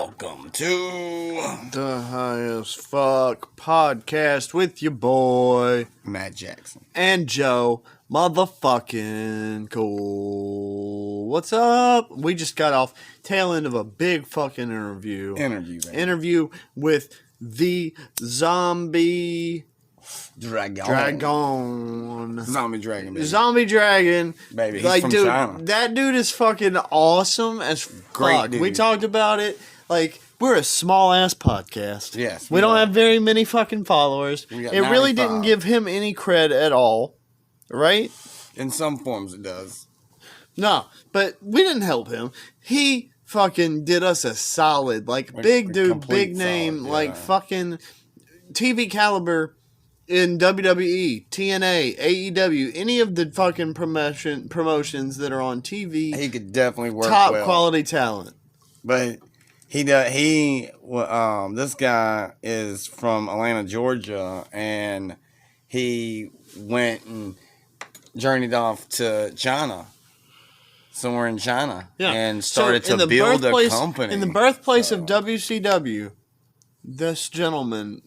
Welcome to The Highest Fuck Podcast with your boy Matt Jackson and Joe motherfucking Cool. What's up? We just got off tail end of a big fucking interview. Interview with the zombie dragon. Zombie dragon, baby. Zombie dragon. Baby, he's from dude, China. That dude is fucking awesome as Great fuck. dude. We talked about it. Like, we're a small ass podcast. Yes. We don't have very many fucking followers. We got It really 95. didn't give him any cred at all. Right? In some forms it does. No, but we didn't help him. He fucking did us a solid. Like, big dude, complete big name, solid, like yeah. fucking TV caliber in WWE, TNA, AEW, any of the fucking promotions that are on TV. He could definitely work Top well. quality talent. But this guy is from Atlanta, Georgia, and he went and journeyed off to China. Somewhere in China. Yeah. And started So, to build a company. In the birthplace of WCW, this gentleman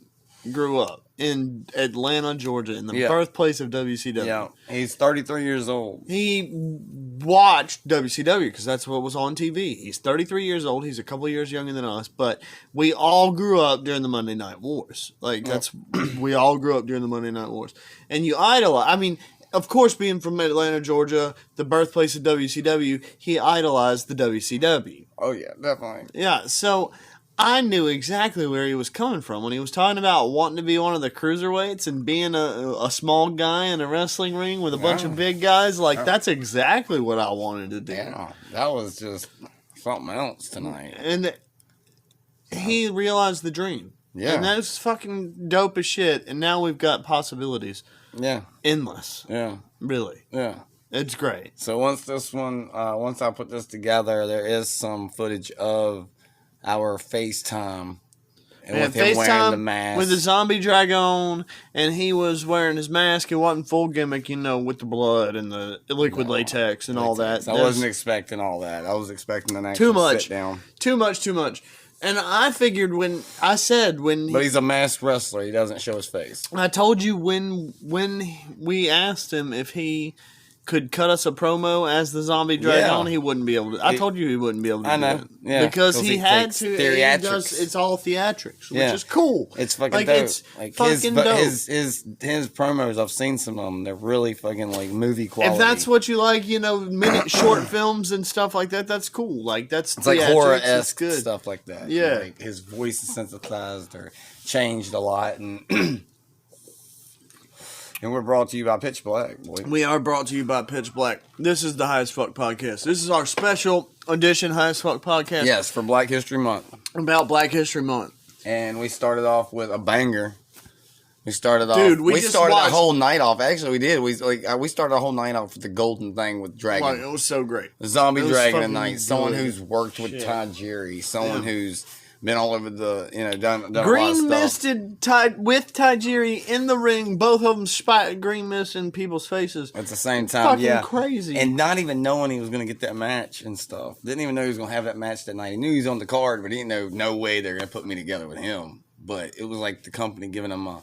grew up in Atlanta, Georgia, in the birthplace of WCW. Yeah, he's 33 years old. He watched WCW because that's what was on TV. He's 33 years old. He's a couple years younger than us, but we all grew up during the Monday Night Wars. Like, we all grew up during the Monday Night Wars. And you idolize, I mean, of course, being from Atlanta, Georgia, the birthplace of WCW, he idolized the WCW. Oh, yeah, definitely. Yeah, so I knew exactly where he was coming from when he was talking about wanting to be one of the cruiserweights and being a small guy in a wrestling ring with a bunch of big guys. Like, that's exactly what I wanted to do. Yeah, that was just something else tonight. And he realized the dream. Yeah. And that was fucking dope as shit. And now we've got possibilities. Yeah. Endless. Yeah. Really. Yeah. It's great. So once I put this together, there is some footage of our FaceTime. And with him wearing the mask. With the zombie dragon, and he was wearing his mask. It wasn't full gimmick, with the blood and the liquid latex and all that. I wasn't expecting all that. I was expecting an actual too much. sit down. Too much. And I figured But he's a masked wrestler. He doesn't show his face. I told you when we asked him if he could cut us a promo as the zombie dragon, he wouldn't be able to. I told you he wouldn't be able to do it. Yeah. Because he had to. Theatrics. It's all theatrics, which is cool. It's fucking like, dope. It's fucking dope. His promos, I've seen some of them. They're really fucking like movie quality. If that's what you like, minute short films and stuff like that, that's cool. Like, it's like horror-esque good stuff like that. Yeah. Like his voice is sensitized or changed a lot, and we're brought to you by Pitch Black, boy. We are brought to you by Pitch Black. This is the Highest Fuck Podcast. This is our special edition Highest Fuck Podcast. Yes, for Black History Month. About Black History Month. And we started off with a banger. We started we started the whole night off. Actually, we did. We started the whole night off with the golden thing with Dragon. Like, it was so great. The Zombie Dragon tonight. Good. Someone who's worked with Tajiri. Someone who's been all over the, done a lot of Green stuff. misted with Tajiri in the ring. Both of them green mist in people's faces. At the same time, fucking crazy. And not even knowing he was going to get that match and stuff. Didn't even know he was going to have that match that night. He knew he was on the card, but he didn't know no way they're going to put me together with him. But it was like the company giving him a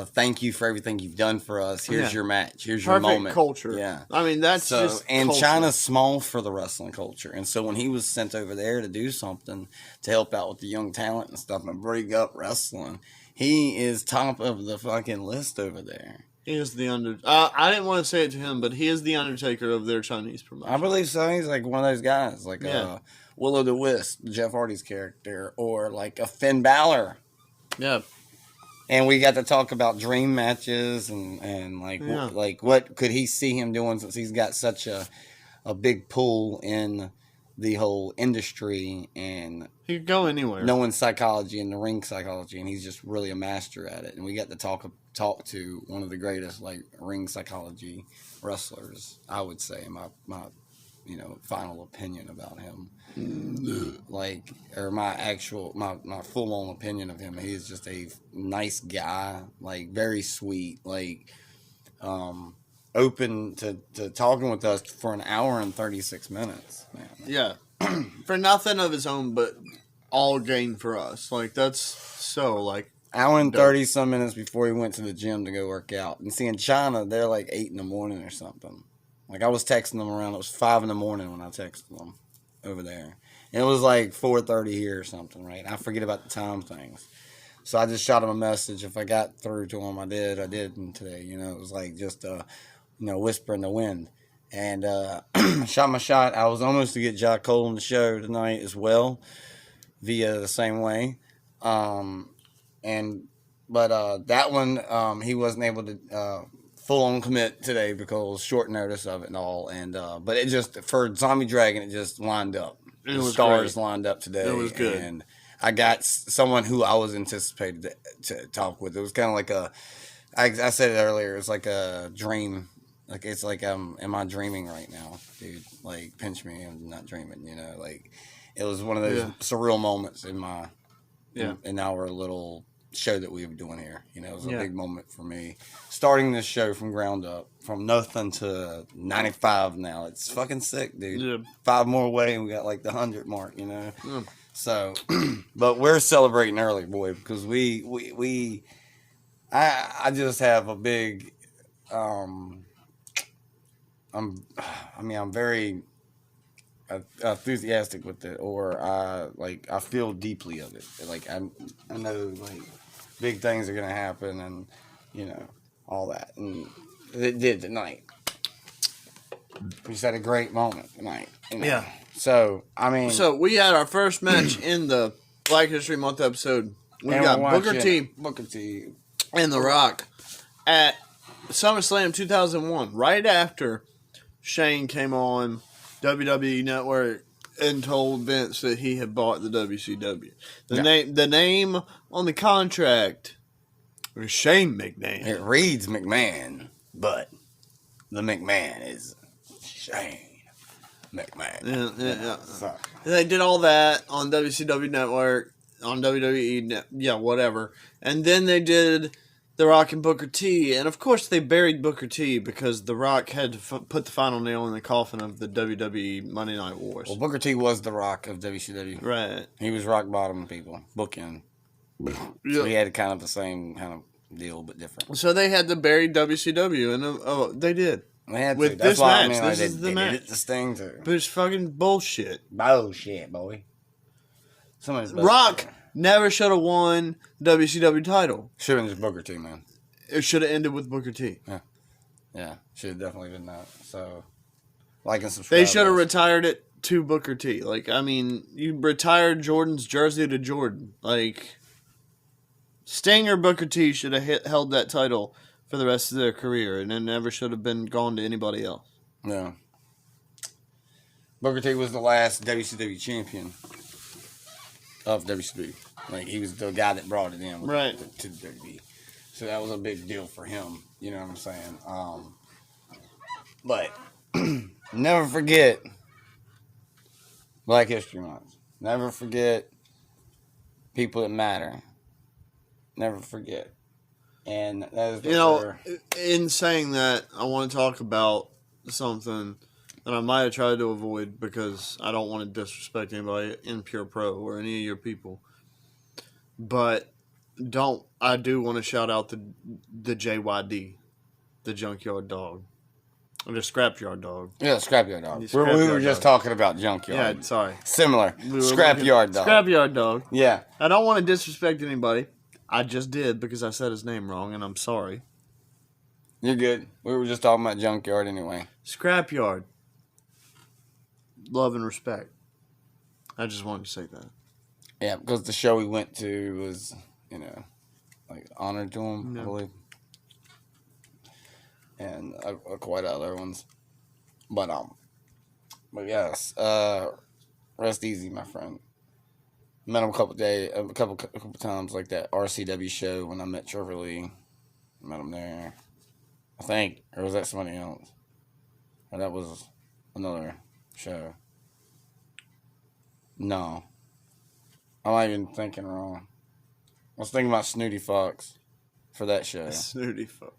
thank you for everything you've done for us. Here's your match. Here's your moment. Perfect culture. Yeah. I mean, that's just and culture. China's small for the wrestling culture. And so when he was sent over there to do something to help out with the young talent and stuff and bring up wrestling, he is top of the fucking list over there. He is the I didn't want to say it to him, but he is the Undertaker of their Chinese promotion. I believe so. He's like one of those guys, like Will o' the Wisp, Jeff Hardy's character, or like a Finn Balor. Yeah. And we got to talk about dream matches and what could he see him doing since he's got such a big pull in the whole industry and he could go anywhere. Knowing psychology and the ring psychology, and he's just really a master at it. And we got to talk to one of the greatest ring psychology wrestlers, I would say, my final opinion about him. My full on opinion of him. He's just a nice guy, very sweet, open to talking with us for an hour and 36 minutes, man. Yeah. For nothing of his own, but all gain for us. Like, that's so, like, hour and dope. 30 some minutes before he went to the gym to go work out. And see, in China, they're like 8 in the morning or something. Like, I was texting them around. It was 5 in the morning when I texted them over there. And it was like 4:30 here or something, right? I forget about the time things. So I just shot him a message. If I got through to him, I did. I didn't today. You know, it was like just whisper in the wind. And shot my shot. I was almost to get J. Cole on the show tonight as well, via the same way. But that one, he wasn't able to full on commit today because short notice of it and all. And but it just, for Zombie Dragon, it just lined up. It The was stars great. lined up today. It was good. And I got someone who I was anticipated to talk with. It was kind of like I said it earlier, it's like a dream. Like, it's like, am I dreaming right now, dude? Like, pinch me, I'm not dreaming, you know? Like, it was one of those surreal moments in my, in our little show that we were doing here. You know, it was a big moment for me. Starting this show from ground up, from nothing to 95 now. It's fucking sick, dude. Yeah. 5 more away, and we got like the 100 mark, you know? So, but we're celebrating early, boy, because I just have a big, I'm very enthusiastic with it, or I feel deeply of it. Like, I know, like, big things are gonna happen, and you know, all that, and it did tonight. We just had a great moment tonight. You know? Yeah. So I mean, So we had our first match in the Black History Month episode. We and got we're Booker watching T Booker T. and The Rock at SummerSlam 2001, right after Shane came on WWE Network and told Vince that he had bought the WCW. The name on the contract was Shane McMahon. It reads McMahon, but the McMahon is Shane McMahon. Yeah. So, They did all that on WCW Network, on WWE, whatever. And then they did The Rock and Booker T. And of course they buried Booker T because The Rock had to put the final nail in the coffin of the WWE Monday Night Wars. well, Booker T was the Rock of WCW. Right. He was rock bottom, people. Bookend. So he had kind of the same kind of deal, but different. So they had to bury WCW, and they did. They had With to. That's this why match, I mean, this like, is the they match. did it to Sting too. But it's fucking bullshit. Bullshit, boy. Somebody's Rock never should have won the WCW title. should have been just Booker T, man. It should have ended with Booker T. Yeah, should have definitely been that. So, like and subscribe. They should have retired it to Booker T. Like, I mean, you retired Jordan's jersey to Jordan. Like, Sting or Booker T should have held that title for the rest of their career, and it never should have been gone to anybody else. Yeah. Booker T was the last WCW champion of WCW. Like, he was the guy that brought it in Right. to the WWE. So that was a big deal for him. You know what I'm saying? But never forget Black History Month. Never forget people that matter. Never forget. And that is You know, in saying that, I want to talk about something that I might have tried to avoid because I don't want to disrespect anybody in Pure Pro or any of your people. But I do want to shout out the JYD, the Junkyard Dog. Or the Scrapyard Dog. Yeah, Scrapyard Dog. The We were Scrapyard just Dog. talking about Junkyard. Yeah, sorry. Similar. We were Scrapyard Dog. Scrapyard Dog. Yeah. I don't want to disrespect anybody. I just did because I said his name wrong, and I'm sorry. You're good. We were just talking about Junkyard anyway. Scrapyard. Love and respect. I just wanted to say that. Yeah, because the show we went to was, like honored to him, I Yeah. believe. And quite other ones. But yes, rest easy, my friend. Met him a couple times, like that RCW show when I met Trevor Lee. Met him there, I think, or was that somebody else? Or that was another show. No, I might have been thinking wrong. I was thinking about Snooty Fox for that show. Snooty fuck.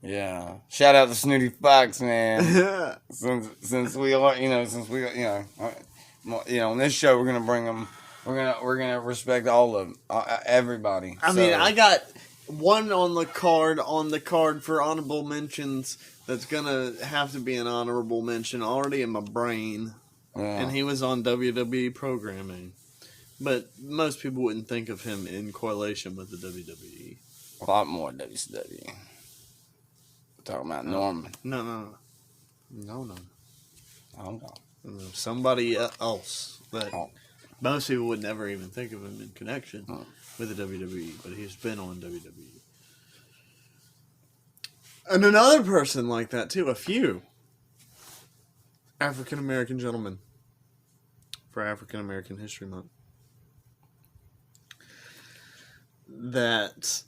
Yeah, shout out to Snooty Fox, man. Yeah. since we are, on this show we're gonna bring him We're gonna respect all of them, everybody. I mean, I got one on the card for honorable mentions. That's gonna have to be an honorable mention already in my brain, Yeah. and he was on WWE programming. But most people wouldn't think of him in correlation with the WWE. A lot more WCW. We're talking about Norman. No. I don't know. Somebody else that Oh. most people would never even think of him in connection Oh. with the WWE, but he's been on WWE. And another person like that too, a few African American gentlemen for African American History Month that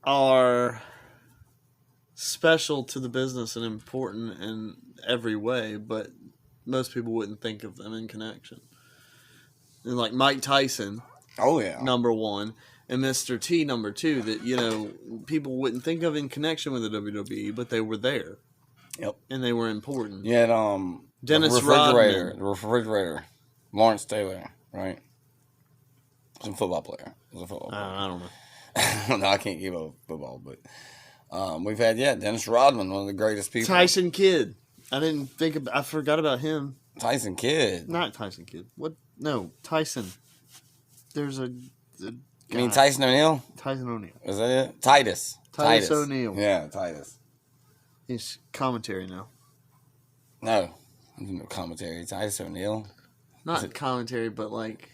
are special to the business and important in every way, but most people wouldn't think of them in connection. And like Mike Tyson, Oh yeah. number one, and Mr. T, number two, that, you know, people wouldn't think of in connection with the WWE, but they were there. Yep. And they were important. You had Dennis the refrigerator, Lawrence Taylor, right? He's a football player. He's a football player. I don't know. No, I can't give up football, but we've had Dennis Rodman, one of the greatest people. Tyson Kidd. I forgot about him. Tyson Kidd. Not Tyson Kidd. What? No, Tyson. There's a You mean Tyson O'Neil? Tyson O'Neil. Is that it? Titus O'Neil. Yeah, Titus. He's commentary now. No, no commentary. Titus O'Neil. Not commentary, but like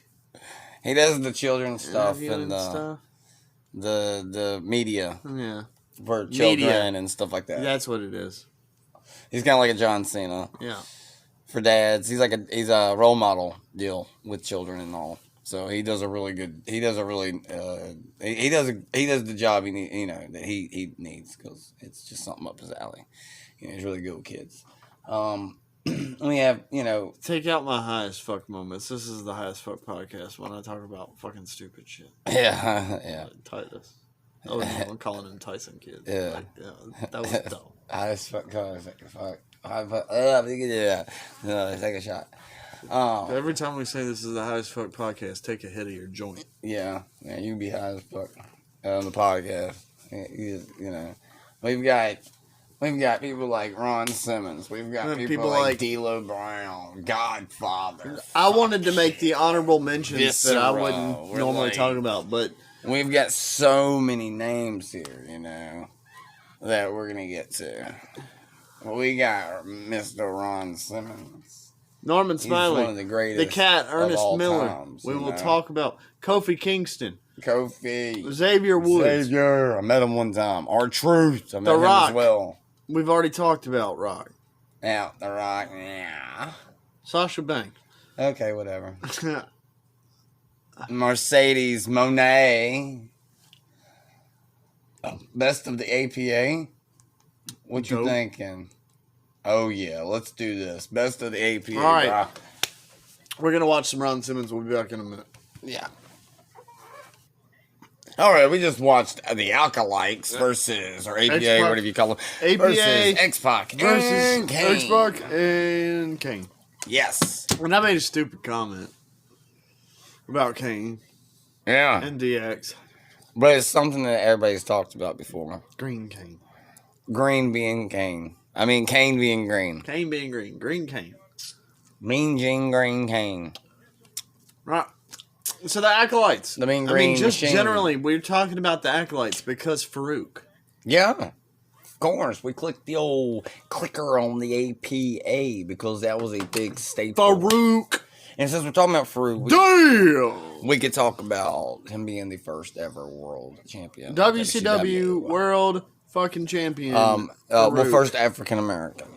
He does the children's stuff interviewing and stuff. the media Yeah, for children Media. and stuff like that. that's what it is. He's kind of like a John Cena Yeah. for dads. He's a role model deal with children and all. So he does a really good. He does a really. He does the job that he needs, because it's just something up his alley. He's really good with kids. We have Take out my high as fuck moments. This is the highest fuck podcast when I talk about fucking stupid shit. yeah. Titus. Oh, no, I'm calling him Tyson Kidd. Yeah. That was dumb. I just fuck. Yeah. No, take a shot. Every time we say this is the highest fuck podcast, take a hit of your joint. Yeah, man, you can be high as fuck on the podcast. We've got people like Ron Simmons. We've got people like D'Lo Brown, Godfather. I wanted to make the honorable mentions that I Viscera. wouldn't We're normally like- talk about, but We've got so many names here, that we're gonna get to. We got Mr. Ron Simmons. Norman He's one Smiley, of the greatest. the cat, of Ernest all Miller. times, We will talk about Kofi Kingston, Kofi. Xavier Woods. Xavier. I met him one time. R-Truth. I met The him Rock. as well. We've already talked about Rock. Yeah, The Rock. Yeah. Sasha Banks. Okay, whatever. Mercedes Monet. Best of the APA. What you Dope. thinking? Oh yeah, let's do this. Best of the APA. All right. bro. We're going to watch some Ron Simmons. We'll be back in a minute. Yeah. All right, we just watched the Alkalites versus, or APA, X-Pac. whatever you call them, APA versus X-Pac Versus and Kane. X-Pac and Kane. Yes. And I made a stupid comment about Kane Yeah. and DX. But it's something that everybody's talked about before. Green Kane. Green being Kane. I mean, Kane being green. Kane being green. Green Kane. Mean Gene Green Kane. Right. So the Acolytes. The Mean I Green mean, just Machine. generally, we're talking about the Acolytes because Farouk. Yeah. Of course. We clicked the old clicker on the APA because that was a big staple. Farouk. And since we're talking about Farouk, Damn. we could talk about him being the first ever world champion. WCW World fucking Champion. Well, Farouk. first African American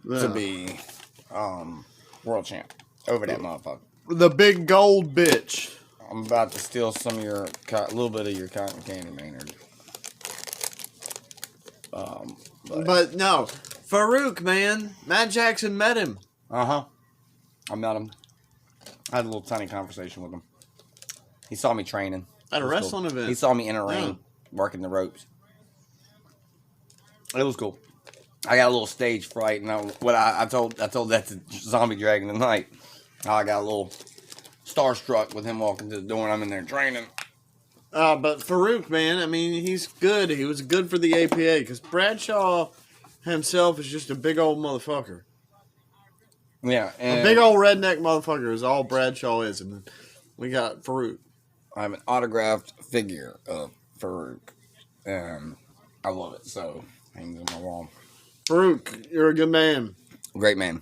Yeah. to be world champ over that motherfucker. The big gold bitch. I'm about to steal some of your, little bit of your cotton candy, Maynard. But no. Farouk, man. Matt Jackson met him. I met him. I had a little tiny conversation with him. He saw me training. At a It was wrestling cool. event. He saw me in a ring, Yeah. working the ropes. It was cool. I got a little stage fright, and I told that to Zombie Dragon tonight. I got a little starstruck with him walking to the door, and I'm in there training. But Farouk, man, I mean, he's good. He was good for the APA because Bradshaw himself is just a big old motherfucker. Yeah, and A big old redneck motherfucker is all Bradshaw is, and then we got Farouk. I have an autographed figure of Farouk, and I love it. So hangs on my wall. Farouk, you're a good man. Great man.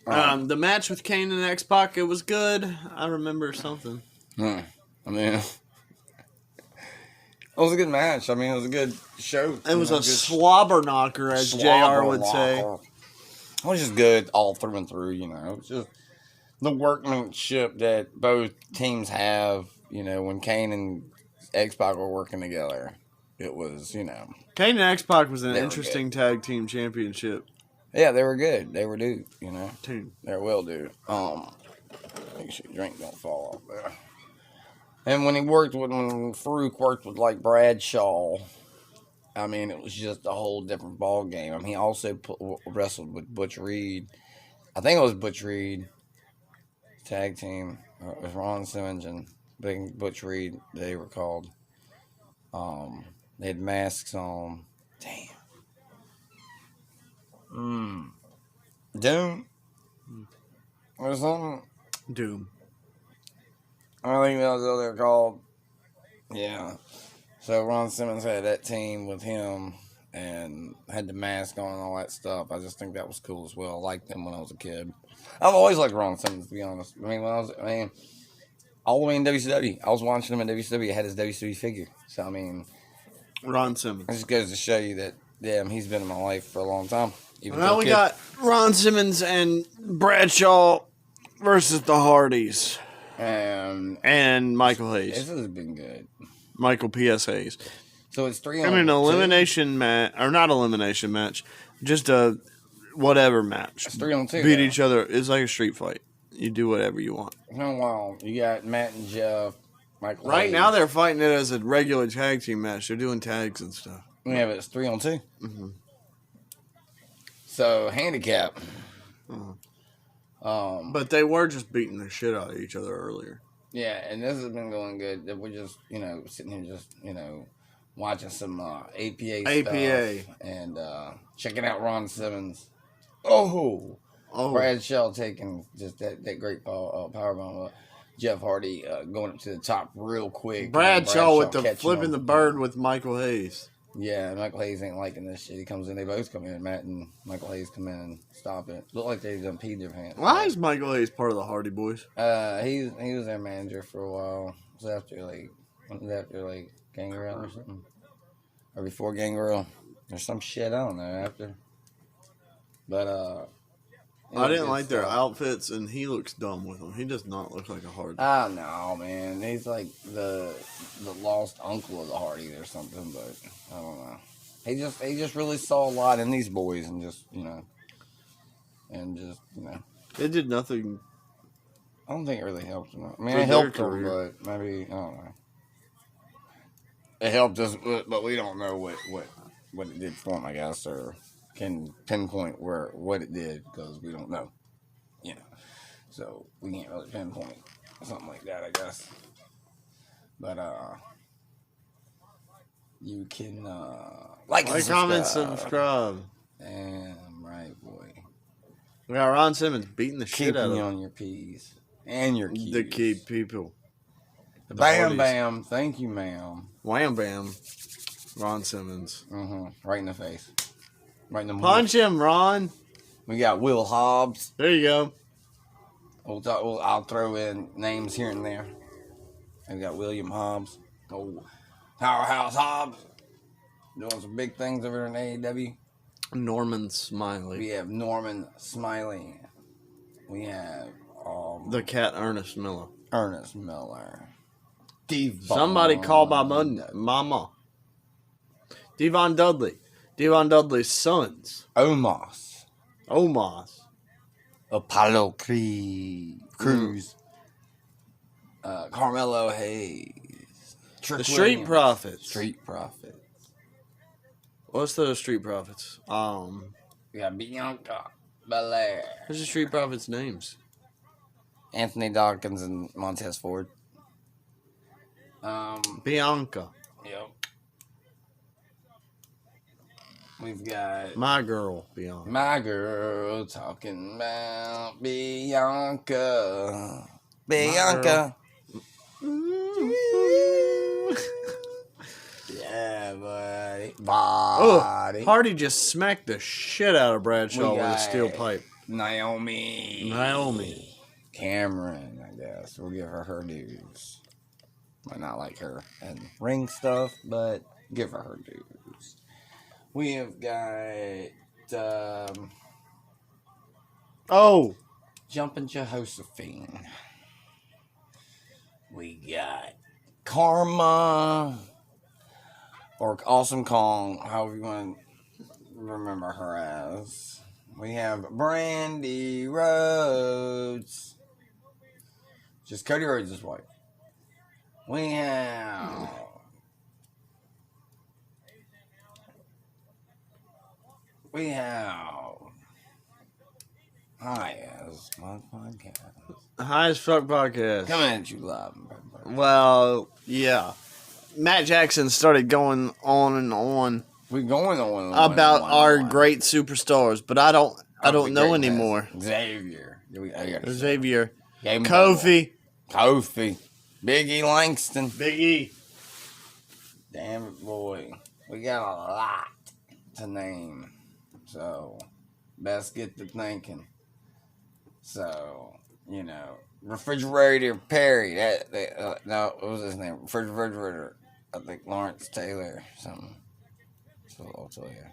The match with Kane and X-Pac, it was good. I remember something. I mean, it was a good match. I mean, it was a good show. It was a slobber knocker, as JR would say. It was just good all through and through, you know. It was just the workmanship that both teams have, you know, when Kane and X-Pac were working together. It was, you know. Kane and X-Pac was an They were interesting tag team championship. Yeah, they were good. They were due, you know. Team. They will do. Make sure your drink don't fall off there. And when Farouk worked with like Bradshaw, I mean, it was just a whole different ball game. I mean, he also wrestled with Butch Reed. I think it was Butch Reed tag team. It was Ron Simmons and Big Butch Reed. They were called. They had masks on. Damn. Doom or something. Doom. I think that was what they're called. Yeah. So Ron Simmons had that team with him and had the mask on and all that stuff. I just think that was cool as well. I liked him when I was a kid. I've always liked Ron Simmons, to be honest. I mean, all the way in WCW. I was watching him in WCW. He had his WCW figure. So, I mean, Ron Simmons. it just goes to show you that, damn, he's been in my life for a long time. Now we got Ron Simmons and Bradshaw versus the Hardys. And Michael Hayes. This has been good. Michael P.S. Hayes. So it's 3 I on mean, an 2. elimination match, or not elimination match, just a whatever match. It's 3 on 2. Beat though. each other. It's like a street fight. You do whatever you want. Oh, wow. You got Matt and Jeff, Michael Right Hayes. now, they're fighting it as a regular tag team match. They're doing tags and stuff. Yeah, but it's 3 on 2. Mm-hmm. So, handicap. But they were just beating the shit out of each other earlier. Yeah, and this has been going good. We're just, you know, sitting here just, you know, watching some APA stuff. And checking out Ron Simmons. Oh. Bradshaw taking just that great powerbomb. Jeff Hardy going up to the top real quick. Bradshaw with the catching flipping him. the bird with Michael Hayes. Yeah, Michael Hayes ain't liking this shit. He comes in, they both come in. Matt and Michael Hayes come in and stop it. Look like they done peed their pants. Why is Michael Hayes part of the Hardy Boys? He was their manager for a while. It was after Gangrel or something, or before Gangrel, or some shit. I don't know after. But I didn't like their outfits, and he looks dumb with them. He does not look like a Hardy. I know, man. He's like the lost uncle of the Hardys or something, but I don't know. He just really saw a lot in these boys, and just you know. It did nothing. I don't think it really helped them. I mean, For it helped their them, career. but maybe I don't know. It helped us, but we don't know what it did for them, I guess, or can pinpoint what it did because we don't know, you know. So we can't really pinpoint something like that, I guess. But you can like, Comment, subscribe. subscribe. Damn right, boy. We got Ron Simmons beating the shit out Keeping of you on your P's and your Q's. the key people. The Bam, Hardys. bam. Thank you, ma'am. Wham, bam. Ron Simmons. Right in the face. Right in the Punch him, Ron. We got Will Hobbs. There you go. I'll throw in names here and there. We got William Hobbs. Oh, Powerhouse Hobbs. Doing some big things over there in AEW. Norman Smiley. We have Norman Smiley. We have The cat Ernest Miller. Ernest Miller. Somebody called my mama. Devon Dudley. Devon Dudley's sons. Omos. Apollo Cruz. Carmelo Hayes. The Street Profits. Street Profits. What's the Street Profits? We got Bianca Belair. What's the Street Profits' names? Anthony Dawkins and Montez Ford. Bianca. Yep. We've got My girl, Bianca. my girl talking about Bianca. Bianca. Yeah, buddy. Body. Hardy just smacked the shit out of Bradshaw We with a got steel pipe. Naomi. Cameron, I guess. We'll give her dues. Might not like her and ring stuff, but give her dues. We have got Jumpin' Jehoshaphat. We got Karma or Awesome Kong, however you want to remember her as. We have Brandy Rhodes. Just Cody Rhodes' wife. We have Hi, as my podcast. High as Fuck podcast. Coming at you live. Well, yeah. Matt Jackson started going on and on We're going on about our great superstars, but I don't know anymore. Xavier. Xavier. Kofi. Big E Langston. Big E. Damn it, boy. We got a lot to name. So, best get to thinking. So, Refrigerator Perry. No, what was his name? Refrigerator. I think Lawrence Taylor. Something. So I'll tell you.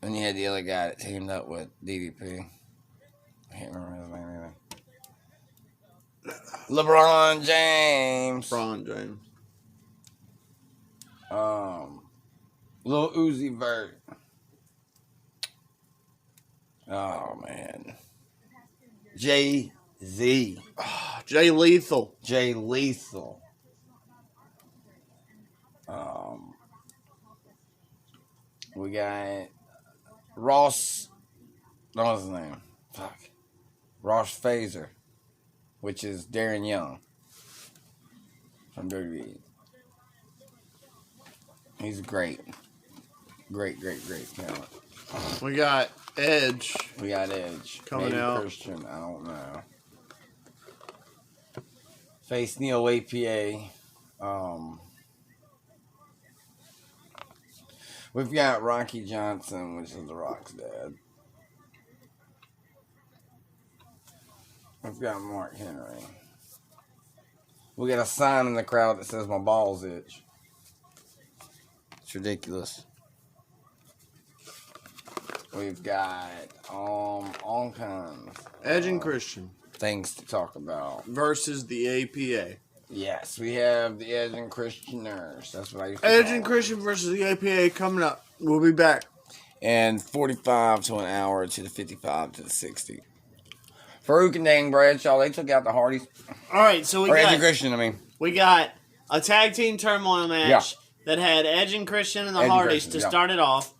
And you had the other guy that teamed up with DDP. I can't remember his name either. LeBron James. Lil Uzi Vert. Oh man. Jay-Z. Jay Lethal. Jay Lethal. We got Ross. What was his name? Fuck. Ross Phaser, which is Darren Young from WWE. He's great. Great talent. We got Edge. We got Edge. Coming Maybe out. Christian, I don't know. Face Neil APA. We've got Rocky Johnson, which is The Rock's dad. We've got Mark Henry. We got a sign in the crowd that says "My balls itch." It's ridiculous. We've got all kinds Edge and Christian things to talk about. versus the APA. Yes, we have the Edge and Christianers. That's what I used to Edge call and them. Christian versus the APA coming up. We'll be back. And 45 to an hour to the 55 to the 60. Farouk and Dane Bradshaw, they took out the Hardys. All right, so Or Edge and Christian, I mean. we got a tag team turmoil match that had Edge and Christian and the Edge and Hardys Christian, to start it off.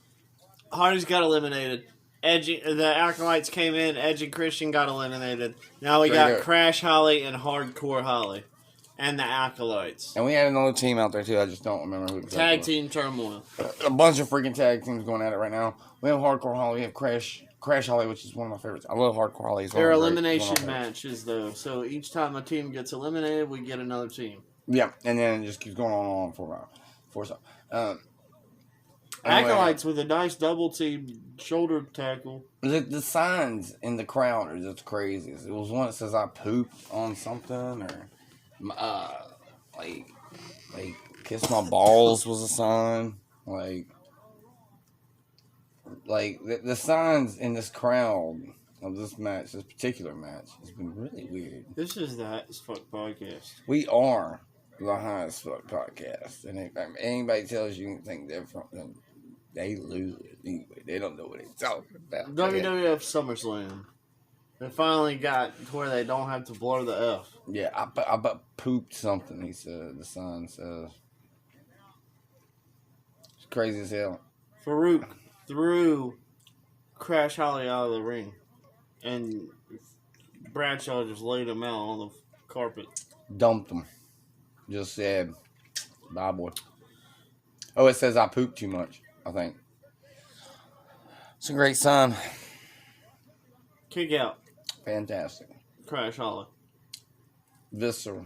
Hardys got eliminated. The Acolytes came in. Edge and Christian got eliminated. Now we got good. Crash Holly and Hardcore Holly, and the Acolytes. And we had another team out there, too. I just don't remember who the Tag was. team turmoil. A bunch of freaking tag teams going at it right now. We have Hardcore Holly. We have Crash Holly, which is one of my favorites. I love Hardcore Holly. They're elimination matches, though. So each time a team gets eliminated, we get another team. Yeah, and then it just keeps going on for a while. Acolytes with a nice double team shoulder tackle. The signs in the crowd are just crazy. It was one that says "I pooped on something," or like "kiss my balls" was a sign. Like the signs in this crowd of this particular match, has been really weird. This is the Hot as Fuck podcast. We are the Highest Fuck podcast, and if anybody tells you anything different, then they lose it anyway. They don't know what they're talking about. WWF SummerSlam. They finally got to where they don't have to blur the F. Yeah, I but pooped something. He said. The sign says. It's crazy as hell. Farouk threw Crash Holly out of the ring. and Bradshaw just laid him out on the carpet. Dumped him. Just said, bye, boy. Oh, it says I pooped too much, I think. It's a great sign. Kick out. Fantastic. Crash Hollow. Viscera.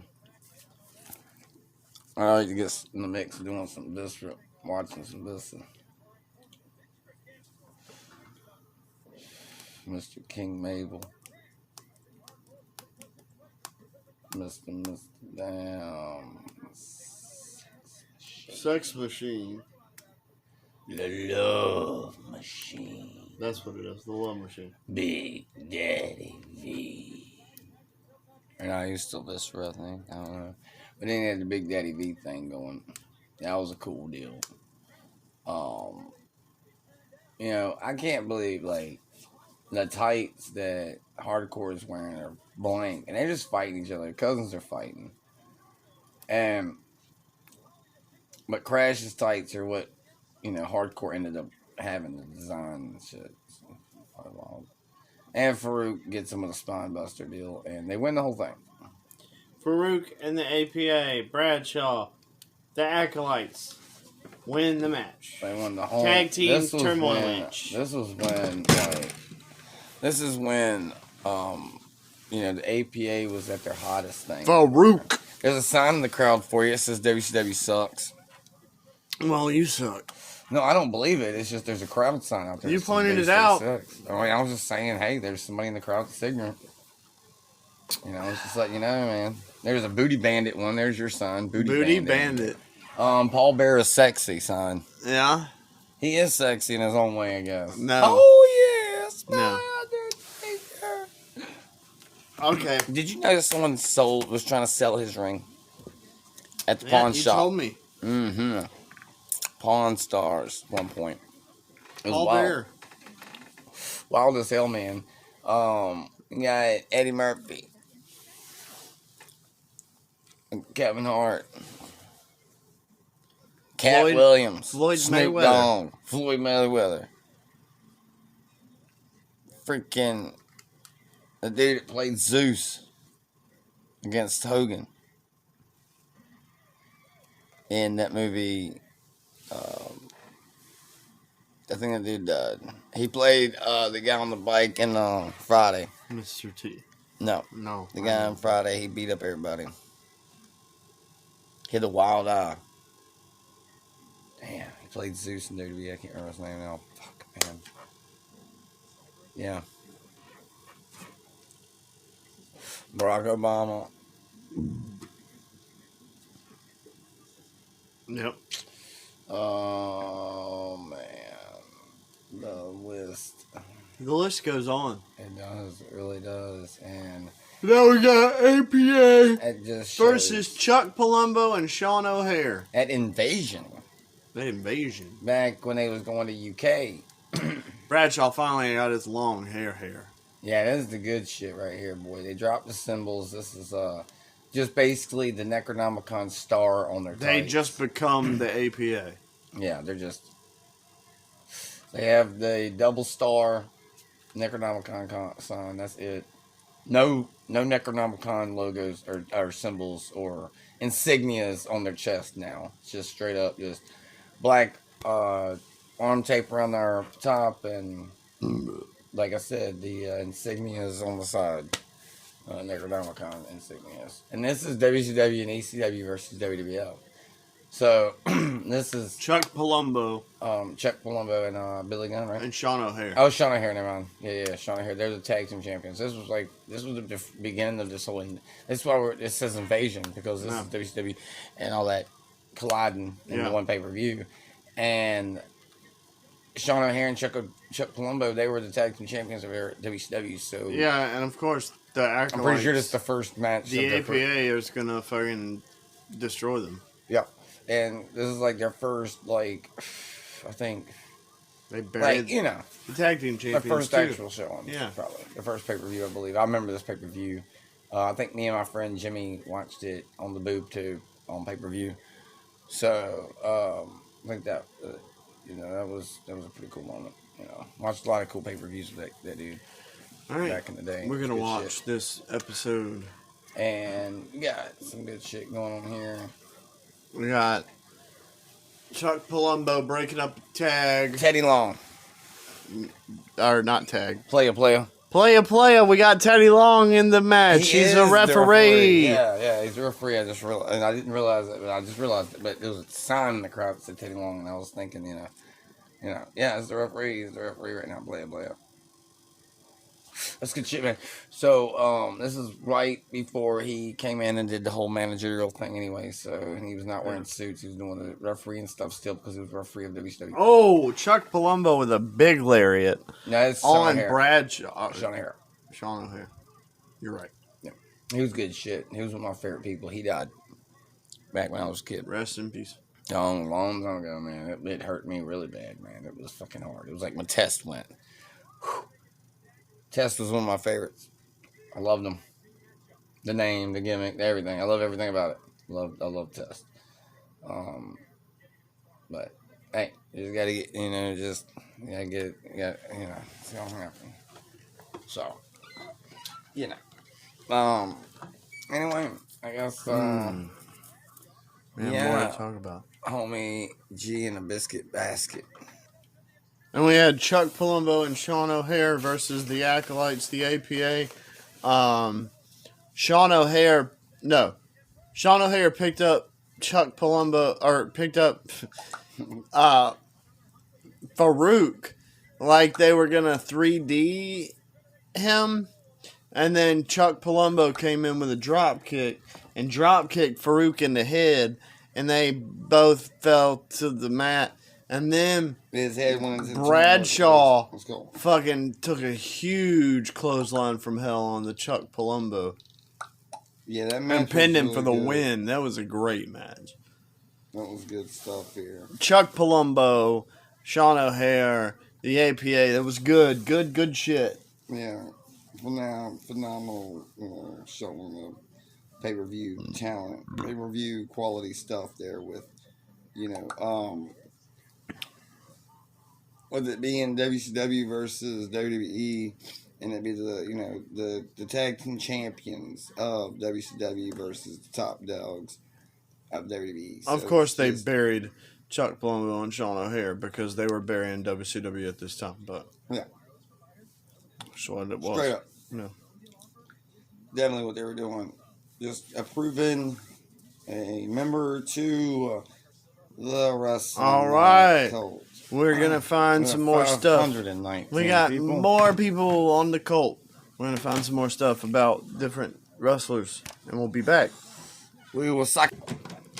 I like to get in the mix of doing some Viscera. Watching some Viscera. Mr. King Mabel. Mr. Damn. Sex Machine. The Love Machine. That's what it is. The Love Machine. Big Daddy V. And I used to Viscera, I think. I don't know. But then he had the Big Daddy V thing going. That was a cool deal. You know, I can't believe, like, the tights that Hardcore is wearing are blank. And they're just fighting each other. Their cousins are fighting. But Crash's tights are what, you know, Hardcore ended up having the design and shit. So, quite wild. And Farouk gets him with a spine buster deal. And they win the whole thing. Farouk and the APA, Bradshaw, the Acolytes win the match. They won the whole Tag team this was turmoil when- match. This was when, like, this is when, you know, the APA was at their hottest thing. Farouk. There's a sign in the crowd for you. It says WCW sucks. Well, you suck. No, I don't believe it. It's just there's a crowd sign out there. You that says pointed it WCW out. sucks. I mean, I was just saying, hey, there's somebody in the crowd that's ignorant. You know, it's just letting you know, man. There's a Booty Bandit one. There's your sign. Booty Bandit. Paul Bear is sexy sign. Yeah? He is sexy in his own way, I guess. No. Oh, yes. No. Okay. Did you notice someone was trying to sell his ring at the pawn you shop? told me. Mm-hmm. Pawn Stars, 1 point. It was Paul wild. Bear. Wild as hell, man. You got Eddie Murphy. Kevin Hart. Cat Floyd- Williams. Floyd Snoop Mayweather. Dogg. Floyd Mayweather. Freaking the dude that played Zeus against Hogan in that movie. I think that dude died. He played the guy on the bike in Friday. Mr. T. No, No. the guy on Friday. He beat up everybody. He had a wild eye. Damn, he played Zeus in WWE. I can't remember his name now. Fuck, man. Yeah. Barack Obama. Yep. Oh, man. The list. The list goes on. It does. It really does. And Now we got APA it just shows versus Chuck Palumbo and Sean O'Hare. at Invasion. The invasion. Back when they was going to UK. Bradshaw finally got his long hair. Yeah, this is the good shit right here, boy. They dropped the symbols. This is just basically the Necronomicon star on their They tights. just become the APA. Yeah, they're just... They have the double star Necronomicon sign. That's it. No Necronomicon logos or symbols or insignias on their chest now. It's just straight up just black arm tape around their top and, like I said, the insignias on the side. Necronomicon insignias. And this is WCW and ECW versus WWF. So, this is Chuck Palumbo Chuck Palumbo and Billy Gunn, right? and Sean O'Hare. Oh, Sean O'Hare, never mind. Yeah, Sean O'Hare. They're the tag team champions. This was the beginning of this whole. This is why it says Invasion, because this is WCW and all that colliding in the one pay per view. And Sean O'Hare and Chuck Palumbo, they were the tag team champions of WCW. So Yeah, and of course the Acolytes. I'm pretty sure this is the first match. the of their APA is gonna fucking destroy them. yeah, and this is like their first, like, I think, They buried like, you know, the tag team their champions first too. actual show on. Yeah. Probably the first pay per view, I believe. I remember this pay per view. I think me and my friend Jimmy watched it on the Boob too on pay per view. So I think that that was a pretty cool moment. You know, watched a lot of cool pay per views with that dude. All right. back in the day. We're going to Good watch shit. this episode. And we got some good shit going on here. We got Chuck Palumbo breaking up a tag. Teddy Long, Or not tag. player. Playa. We got Teddy Long in the match. He's a is the referee. Yeah, he's a referee. I just realized, and I didn't realize it, but I just realized it. But there was a sign in the crowd that said Teddy Long, and I was thinking, yeah, it's the referee. He's the referee right now. Playa. That's good shit, man. So, this is right before he came in and did the whole managerial thing anyway. So, and he was not wearing suits. He was doing the refereeing stuff still because he was referee of WCW. Oh, Chuck Palumbo with a big lariat No, it's on Sean Bradshaw. O'Hare. Sean O'Hare. You're right. Yeah. He was good shit. He was one of my favorite people. He died back when I was a kid. Rest in peace. Long time ago, man. It hurt me really bad, man. It was fucking hard. It was like when Test went. Whew. Test was one of my favorites. I loved him. The name, the gimmick, everything. I love everything about it. I love Test. But hey, you just gotta get, you gotta get it, it's gonna happen. So, anyway, I guess, We have more to talk about. homie G in a biscuit basket. And we had Chuck Palumbo and Sean O'Hare versus the Acolytes, the APA. Sean O'Hare picked up Chuck Palumbo, or picked up Farouk like they were going to 3D him. And then Chuck Palumbo came in with a drop kick and drop kicked Farouk in the head. And they both fell to the mat. And then His head went into Bradshaw Let's go. fucking took a huge clothesline from hell on the Chuck Palumbo Yeah, that match and pinned was him really for the good. win. That was a great match. That was good stuff here. Chuck Palumbo, Sean O'Hare, the APA. That was good. Good shit. Yeah, phenomenal showing of pay-per-view talent, pay-per-view quality stuff there with, with it being WCW versus WWE, and it be the tag team champions of WCW versus the top dogs of WWE. Of So course, they it's- buried Chuck Palumbo and Sean O'Hare because they were burying WCW at this time. But Yeah. that's what it was. Straight up. Yeah. Definitely what they were doing. Just approving a member to the wrestling. All right. cult. We're gonna find some more stuff. 519 We got people. more people on the cult. We're gonna find some more stuff about different wrestlers, and we'll be back. We will suck.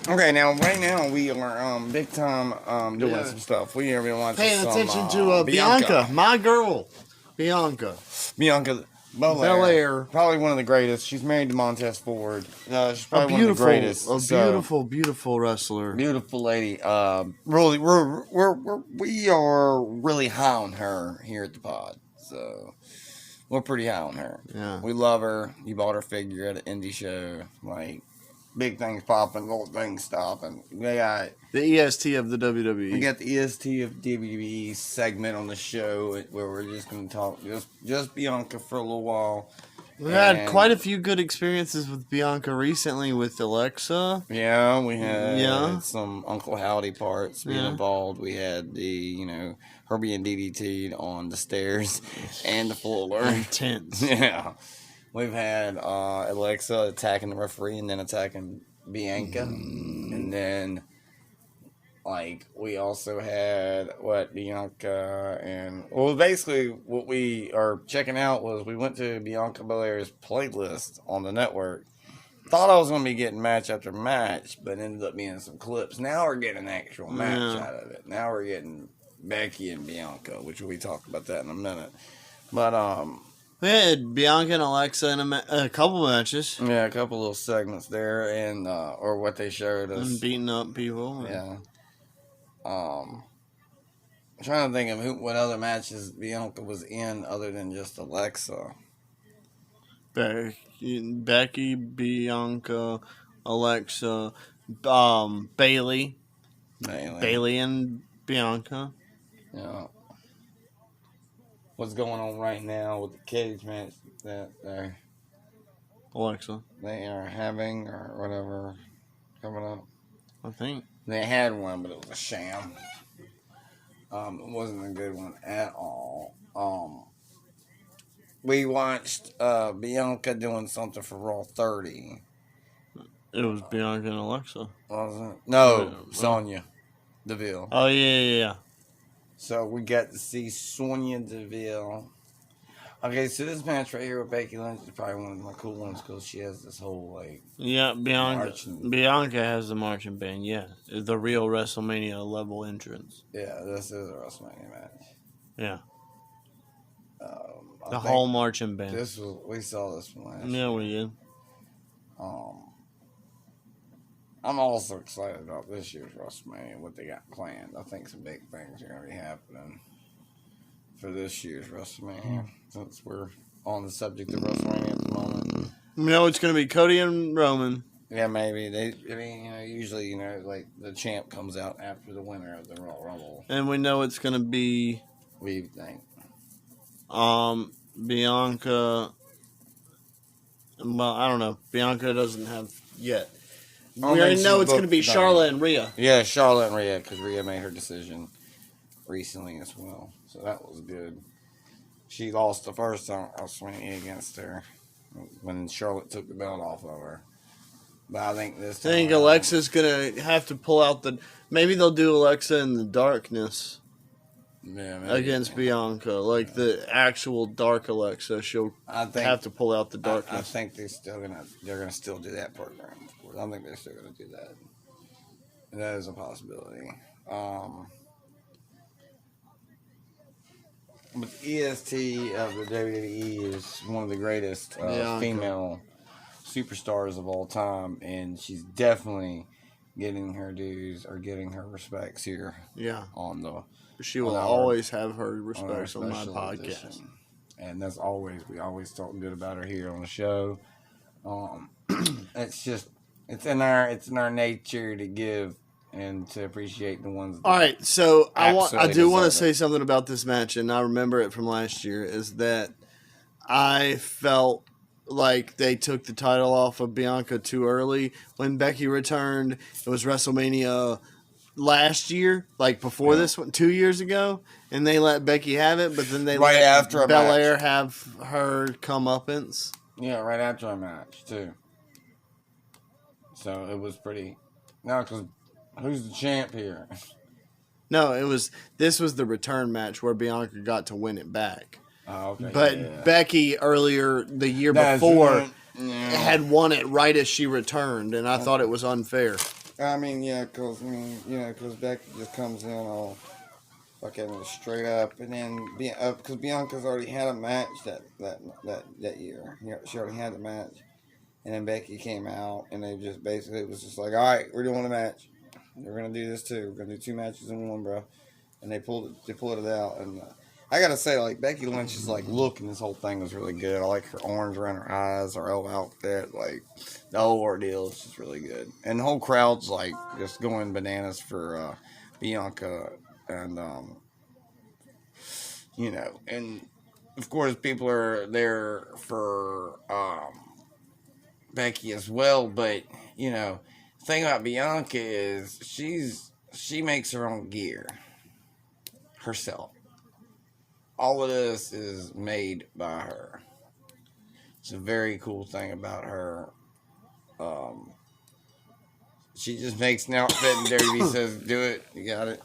Okay, right now we are big time doing Yeah. some stuff. We are watching Paying some, attention to Bianca, my girl, Bianca Bianca Belair. Probably one of the greatest. She's married to Montez Ford. She's A probably one of the greatest. beautiful wrestler. Beautiful lady. Really, we are really high on her here at the pod. So we're pretty high on her. Yeah. We love her. You bought her figure at an indie show. Like, big things popping, little things stopping. We got The EST of the WWE. the EST of WWE segment on the show where we're just going to talk just Bianca for a little while. We've had And- quite a few good experiences with Bianca recently with Alexa. Yeah, we had Yeah. some Uncle Howdy parts being Yeah. involved. We had her being DDT'd on the stairs and the floor. Intense. Yeah. We've had Alexa attacking the referee and then attacking Bianca. And then, we also had Bianca and... Well, basically, what we are checking out was we went to Bianca Belair's playlist on the network. Thought I was going to be getting match after match, but ended up being some clips. Now we're getting an actual match Yeah. out of it. Now we're getting Becky and Bianca, which we talk about that in a minute. But, We had Bianca and Alexa in a couple matches. yeah, a couple little segments there, and or what they showed us. And beating up people. Yeah. I'm trying to think of what other matches Bianca was in other than just Alexa. Becky, Bianca, Alexa, Bailey. Bailey and Bianca. Yeah. what's going on right now with the cage match that Alexa, they are having or whatever coming up. I think. They had one, but it was a sham. It wasn't a good one at all. We watched Bianca doing something for Raw 30. It was Bianca and Alexa. Wasn't it? No, Yeah. Sonya Deville. Oh, yeah. So we got to see Sonya Deville. Okay, so this match right here with Becky Lynch is probably one of my cool ones because she has this whole like Yeah, marching. Bianca has the marching band, yeah. The real WrestleMania level entrance. Yeah, this is a WrestleMania match. Yeah. I The think whole marching band. we saw this one last. Yeah, we did. I'm also excited about this year's WrestleMania, what they got planned. I think some big things are going to be happening for this year's WrestleMania, since we're on the subject of WrestleMania at the moment. It's going to be Cody and Roman. Yeah, maybe. Usually, like the champ comes out after the winner of the Royal Rumble. And we know it's going to be What do you think? Bianca. Well, I don't know. Bianca doesn't have yet. We already know it's going to be Charlotte and Rhea. Yeah, Charlotte and Rhea, because Rhea made her decision recently as well. So that was good. She lost the first time WrestleMania against her when Charlotte took the belt off of her. But I think this time. I think Alexa's going to have to pull out the. Maybe they'll do Alexa in the darkness against Bianca. Like the actual dark Alexa. She'll have to pull out the darkness. I think they're gonna still do that program. I think they're still gonna do that. That is a possibility. But EST of the WWE is one of the greatest female superstars of all time, and she's definitely getting her dues or getting her respects here. Yeah. On the. She will always have her respects on my podcast. Edition. And that's we always talk good about her here on the show. It's in our nature to give and to appreciate the ones. All right, so I do want to say something about this match, and I remember it from last year. Is that I felt like they took the title off of Bianca too early when Becky returned. It was WrestleMania last year, like before this one, 2 years ago, and they let Becky have it, but then they right let after Belair have her comeuppance. Yeah, right after a match too. So it was pretty. No, because who's the champ here? No, this was the return match where Bianca got to win it back. Oh, okay. But Becky earlier the year before had won it right as she returned, and I thought it was unfair. I mean, because Becky just comes in all fucking straight up, and then because Bianca's already had a match that year. She already had the match, and then Becky came out, and they just basically it was just like, all right, we're doing a match. We're gonna do this too. We're gonna do 2 matches in one, bro. And they pulled it out, and I gotta say, like Becky Lynch's look in this whole thing was really good. I like her orange around her eyes, her whole outfit, like the whole ordeal is just really good. And the whole crowd's like just going bananas for Bianca, and and of course people are there for Becky as well. But the thing about Bianca is she makes her own gear herself. All of this is made by her. It's a very cool thing about her. She just makes an outfit and WWE says, do it, you got it.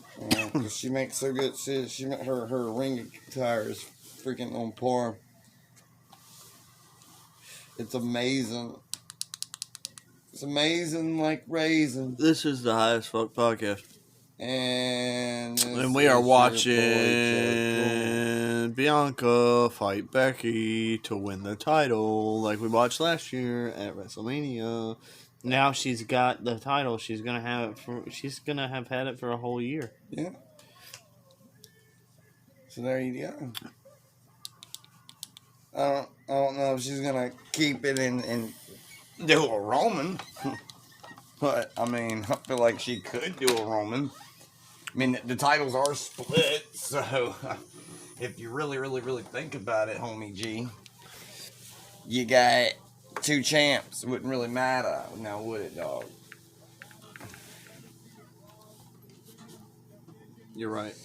She makes so good shit. Her ring attire is freaking on par. It's amazing. It's amazing like raisin. This is the Highest Fuck Podcast. And we are watching Bianca fight Becky to win the title like we watched last year at WrestleMania. Now she's got the title. She's gonna have had it for a whole year. Yeah. So there you go. I don't know if she's gonna keep it and do a Roman. But I mean, I feel like she could do a Roman. I mean, the titles are split, so if you really, really, really think about it, homie G, you got two champs. It wouldn't really matter now, would it, dog? You're right.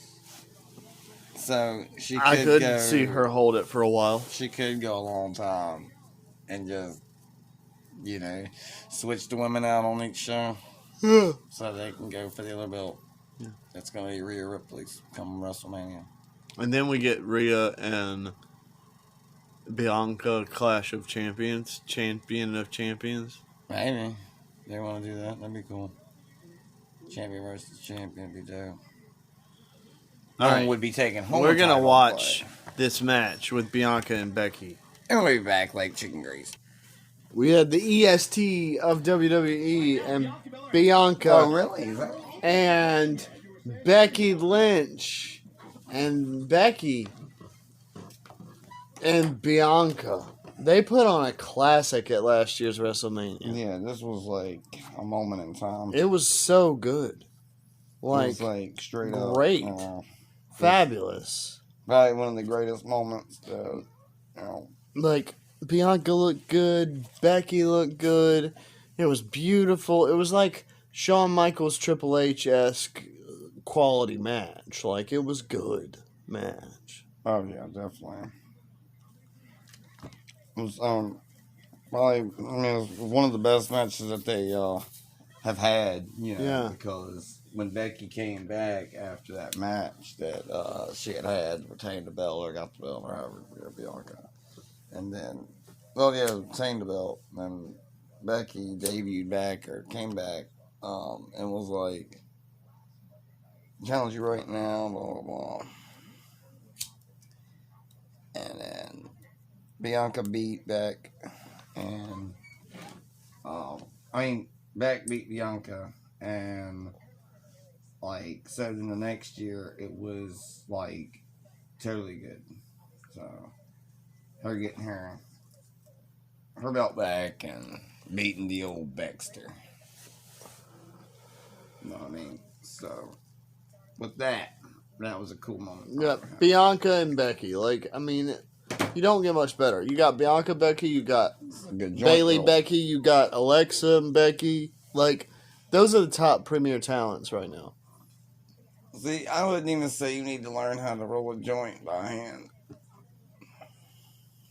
So she could I could go, see her hold it for a while. She could go a long time and just, switch the women out on each show. Yeah. So they can go for the other belt. Yeah. That's going to be Rhea Ripley's come WrestleMania. And then we get Rhea and Bianca Clash of Champions. Champion of Champions. Maybe. They want to do that. That'd be cool. Champion versus champion would be dope. No one would be taking home. We're going to watch this match with Bianca and Becky. And we'll be back like chicken grease. We had the EST of WWE and Bianca. Oh, really? And Becky Lynch and Becky and Bianca. They put on a classic at last year's WrestleMania. Yeah, this was like a moment in time. It was so good. It was like straight up. Great. Fabulous. Probably one of the greatest moments. Like, Bianca looked good. Becky looked good. It was beautiful. It was like Shawn Michaels Triple H-esque quality match. Like, it was good match. Oh, yeah, definitely. It was, probably, it was one of the best matches that they have had, because when Becky came back after that match that she had retained the belt or got the belt or however, Bianca. And then, retained the belt. And Becky debuted back or came back and was like, challenge you right now, blah, blah, blah. And then Bianca beat Beck. And, Beck beat Bianca. And, so then the next year, it was, totally good. So, her getting her belt back and beating the old Baxter. You know what I mean? So, with that was a cool moment. Yeah, Bianca and Becky. You don't get much better. You got Bianca, Becky, you got Bayley, Becky, you got Alexa and Becky. Those are the top premier talents right now. See, I wouldn't even say you need to learn how to roll a joint by hand.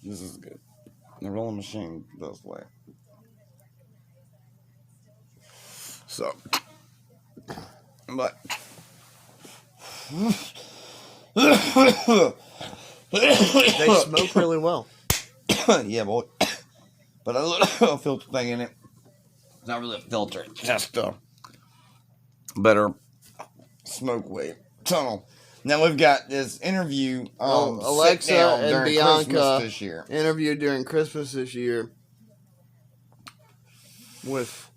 This is good. The rolling machine does play. So, but they smoke really well. Yeah, boy. But a little filter thing in it. It's not really a filter. It's just a better smoke wave tunnel. Now we've got this interview. Alexa and Bianca this year. Interviewed during Christmas this year with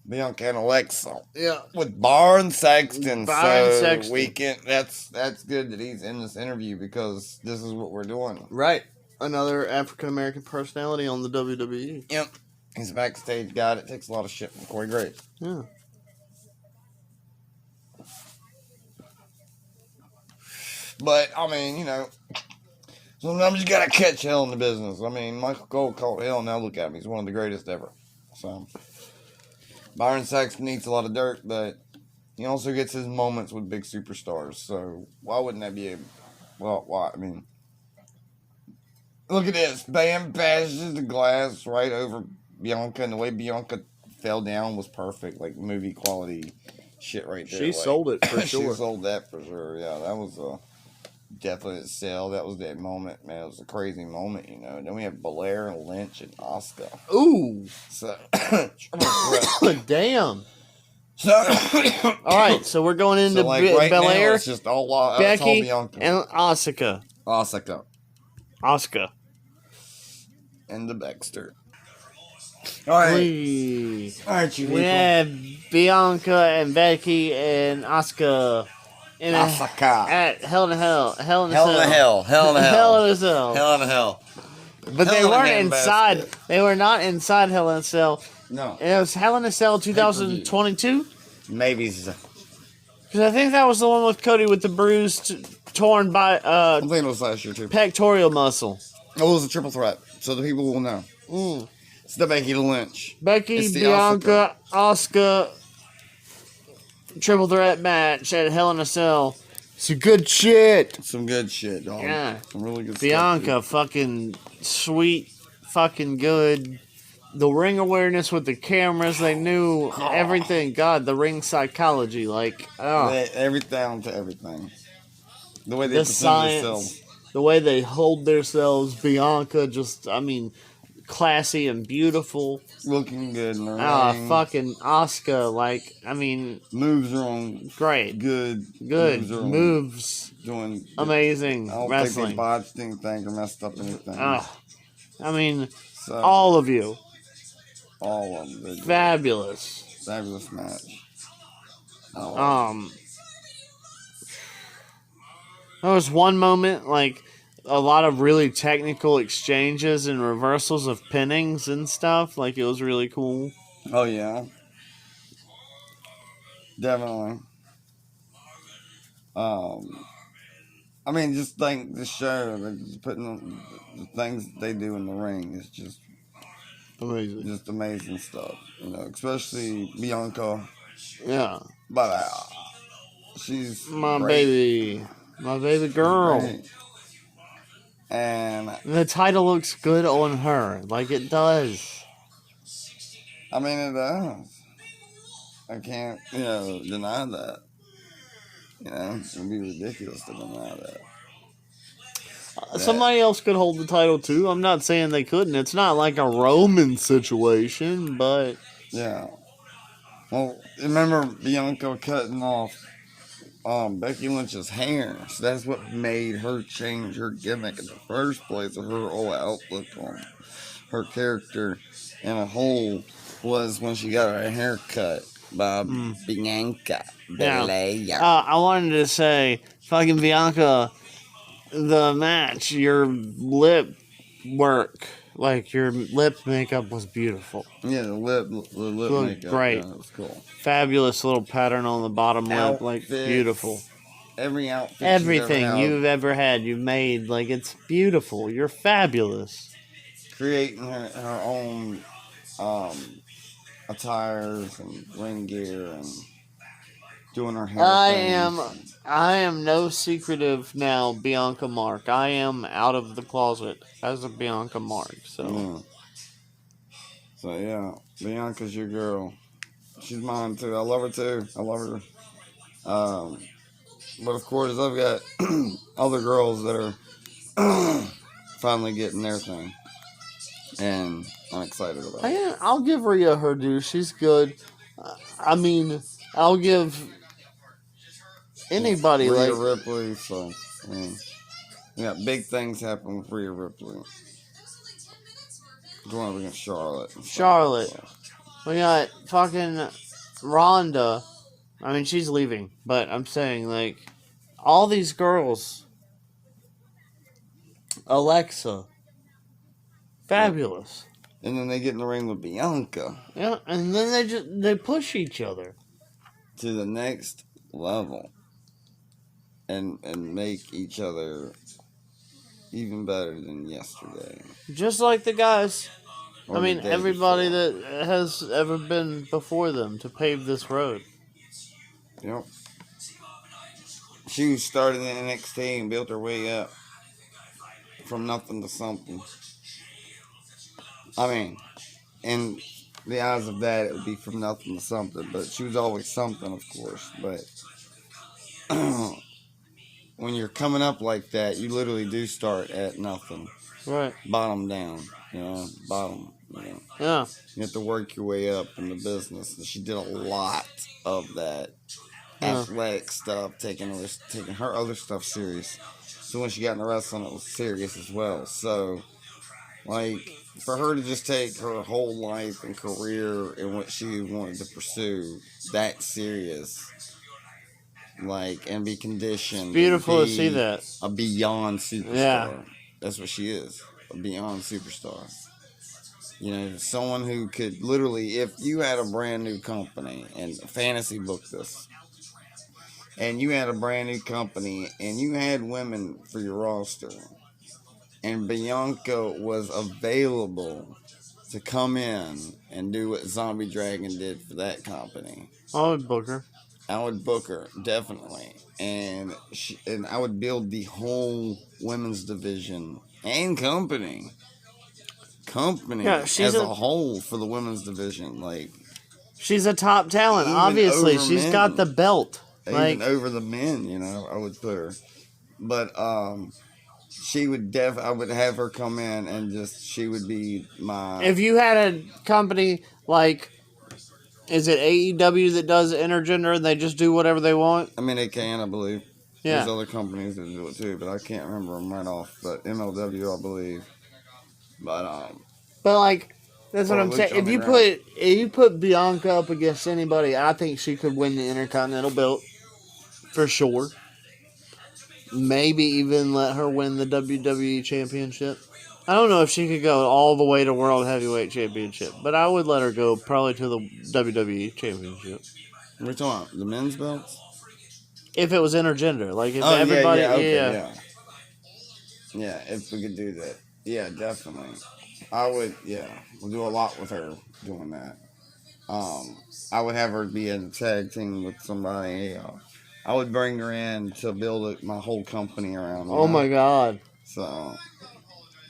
Bianca and Alexa. Yeah, with Byron Saxton. Saxton. We can. That's good that he's in this interview because this is what we're doing. Right, another African American personality on the WWE. Yep, he's a backstage guy that takes a lot of shit from Corey Graves. Yeah. But, sometimes you gotta catch hell in the business. Michael Cole caught hell, now look at him. He's one of the greatest ever. So, Byron Saxton needs a lot of dirt, but he also gets his moments with big superstars. So, why wouldn't that be why? Look at this. Bam bashes the glass right over Bianca, and the way Bianca fell down was perfect. Movie quality shit right there. She sold it for sure. She sold that for sure, yeah. That was definitely a sell. That was that moment, man. It was a crazy moment, Then we have Belair and Lynch and Asuka. Ooh. So, damn. So, all right, so we're going into right Belair, now, it's just all Becky, Bianca. and Asuka. Asuka. And the Baxter. All right. We you have Bianca and Becky and Asuka. At Hell in a Cell. Hell in a Cell. But they weren't inside. Basket. They were not inside Hell in a Cell. No. It was Hell in a Cell 2022? Maybe. Because I think that was the one with Cody with the bruised torn by I think it was last year too. pectoral muscle. Oh, it was a triple threat, so the people will know. It's the Becky Lynch. Becky, It's the Bianca, Asuka triple threat match at Hell in a Cell. Some good shit. Some good shit, dog. Yeah. Some really good Bianca, stuff. fucking sweet, fucking good. The ring awareness with the cameras, they knew everything. God, the ring psychology, like, Everything to everything. The way they the present science, themselves. the way they hold themselves. Bianca, just, I mean, classy and beautiful. Looking good in the ring. Fucking Asuka, like, I mean, Moves are on great. good. Good. Moves. Moves. Doing Amazing I don't wrestling. think they botched anything or messed up anything. I mean, So, all of you. all of them. They did. Fabulous. Fabulous match. There was one moment, like, a lot of really technical exchanges and reversals of pinnings and stuff. Like, it was really cool. Oh, yeah. Definitely. I mean, just think the show, they're just putting the things they do in the ring is just Amazing. just amazing stuff. You know, especially Bianca. Yeah. But she's My great. baby. My baby girl. Great. And The title looks good on her. Like, it does. I mean, it does. I can't, deny that. You know, it would be ridiculous to deny that. Somebody else could hold the title too. I'm not saying they couldn't. It's not like a Roman situation, but Yeah. Well, remember Bianca cutting off Becky Lynch's hair. So that's what made her change her gimmick in the first place, or her whole outlook on her character in a whole, was when she got her hair cut by Bianca Belair. I wanted to say, fucking Bianca, the match, your lip work, like your lip makeup was beautiful. Yeah, the lip Looked makeup. great. Yeah, that was cool. Fabulous little pattern on the bottom lip, like Outfits, beautiful. Every outfit. Everything you've ever had, you've made, like it's beautiful. You're fabulous. Creating her own attires and ring gear and doing her hair. I am no secretive now, Bianca Mark. I am out of the closet as a Bianca Mark. So yeah, Bianca's your girl. She's mine too. I love her too. I love her. But of course, I've got other girls that are finally getting their thing, and I'm excited about it. I'll give Rhea her due. She's good. I mean, I'll give anybody Rhea like Ripley. So, we got big things happen with Rhea Ripley. Going against Charlotte. Charlotte. We got fucking Ronda. I mean, she's leaving, but I'm saying, like, all these girls. Alexa. Fabulous. And then they get in the ring with Bianca. Yeah, and then they push each other to the next level. And make each other even better than yesterday. Just like the guys. Or I mean, the day everybody before. that has ever been before them to pave this road. Yep. She started in NXT and built her way up from nothing to something. I mean, in the eyes of that, it would be from nothing to something, but she was always something, of course. But when you're coming up like that, you literally do start at nothing. Right. Bottom down, bottom. Yeah. You have to work your way up in the business. And she did a lot of that athletic stuff, taking her other stuff serious. So when she got into wrestling, it was serious as well. So, like, for her to just take her whole life and career and what she wanted to pursue that serious, like, and be conditioned. It's beautiful to see that. A beyond superstar. Yeah. That's what she is. A beyond superstar. Someone who could literally, if you had a brand new company and fantasy booked this, and you had a brand new company, and you had women for your roster, and Bianca was available to come in and do what Zombie Dragon did for that company, I would book her. I would book her definitely, and I would build the whole women's division and company Yeah, she's as a whole for the women's division, like she's a top talent. Even Obviously, over she's men. got the belt. even over the men. I would put her, but she would I would have her come in and she would be my. If you had a company like, is it AEW that does intergender and they just do whatever they want? I mean, they can, I believe. Yeah. There's other companies that do it too, but I can't remember them right off. But MLW, I believe. But like, that's what Or I'm saying. Lucha If you put Bianca up against anybody, I think she could win the Intercontinental belt for sure. Maybe even let her win the WWE Championship. I don't know if she could go all the way to World Heavyweight Championship, but I would let her go probably to the WWE Championship. we're talking about the men's belts. If it was intergender, like if Oh everybody, yeah. If we could do that, yeah, definitely. I would, we'll do a lot with her doing that. I would have her be in a tag team with somebody. I would bring her in to build my whole company around. Oh my God! So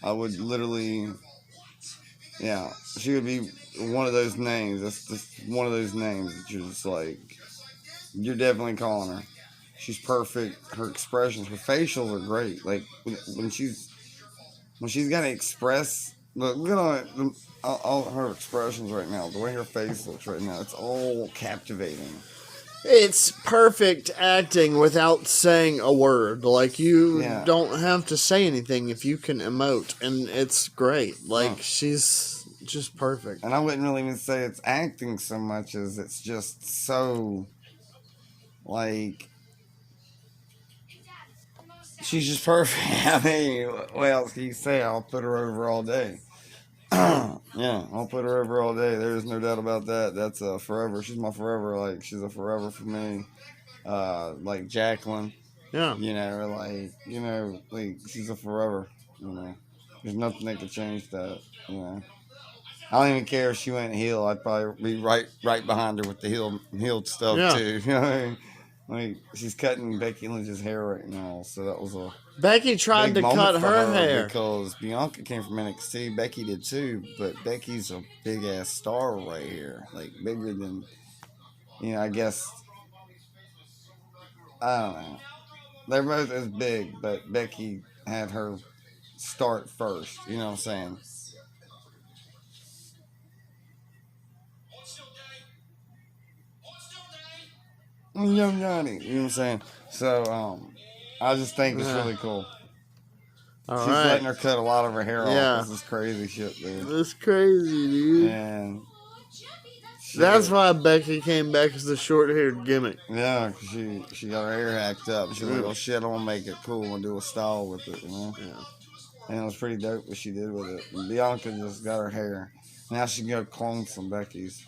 I would literally, she would be one of those names. That's just one of those names that you're just like, you're definitely calling her. She's perfect. Her expressions, her facials are great. Like when she's got to express. Look at all her expressions right now. The way her face looks right now, it's all captivating. It's perfect acting without saying a word. Like, you Yeah. don't have to say anything if you can emote, and it's great. Like, she's just perfect. And I wouldn't really even say it's acting so much as it's just so, like, she's just perfect. I mean, what else can you say? I'll put her over all day. I'll put her over all day. There's no doubt about that. That's a forever. She's my forever. Like, she's a forever for me. Like Jacqueline. Yeah. Like, she's a forever. There's nothing that could change that. I don't even care if she went heel. I'd probably be right behind her with the heel stuff too. You know what I mean? Like, she's cutting Becky Lynch's hair right now, so that was a Becky tried big to moment cut for her hair. because Bianca came from NXT. Becky did too, but Becky's a big ass star right here, like bigger than I guess. I don't know. They're both as big, but Becky had her start first. You know what I'm saying? Young Johnny, you know what I'm saying? So, I just think it's really cool. She's letting her cut a lot of her hair off. This is crazy shit, dude. That's crazy, dude. And that's why Becky came back as the short-haired gimmick. Yeah, cause she got her hair hacked up. She was like, "Oh shit, I'm gonna make it cool and do a style with it," Yeah. And it was pretty dope what she did with it. And Bianca just got her hair. Now she can go clone some Becky's.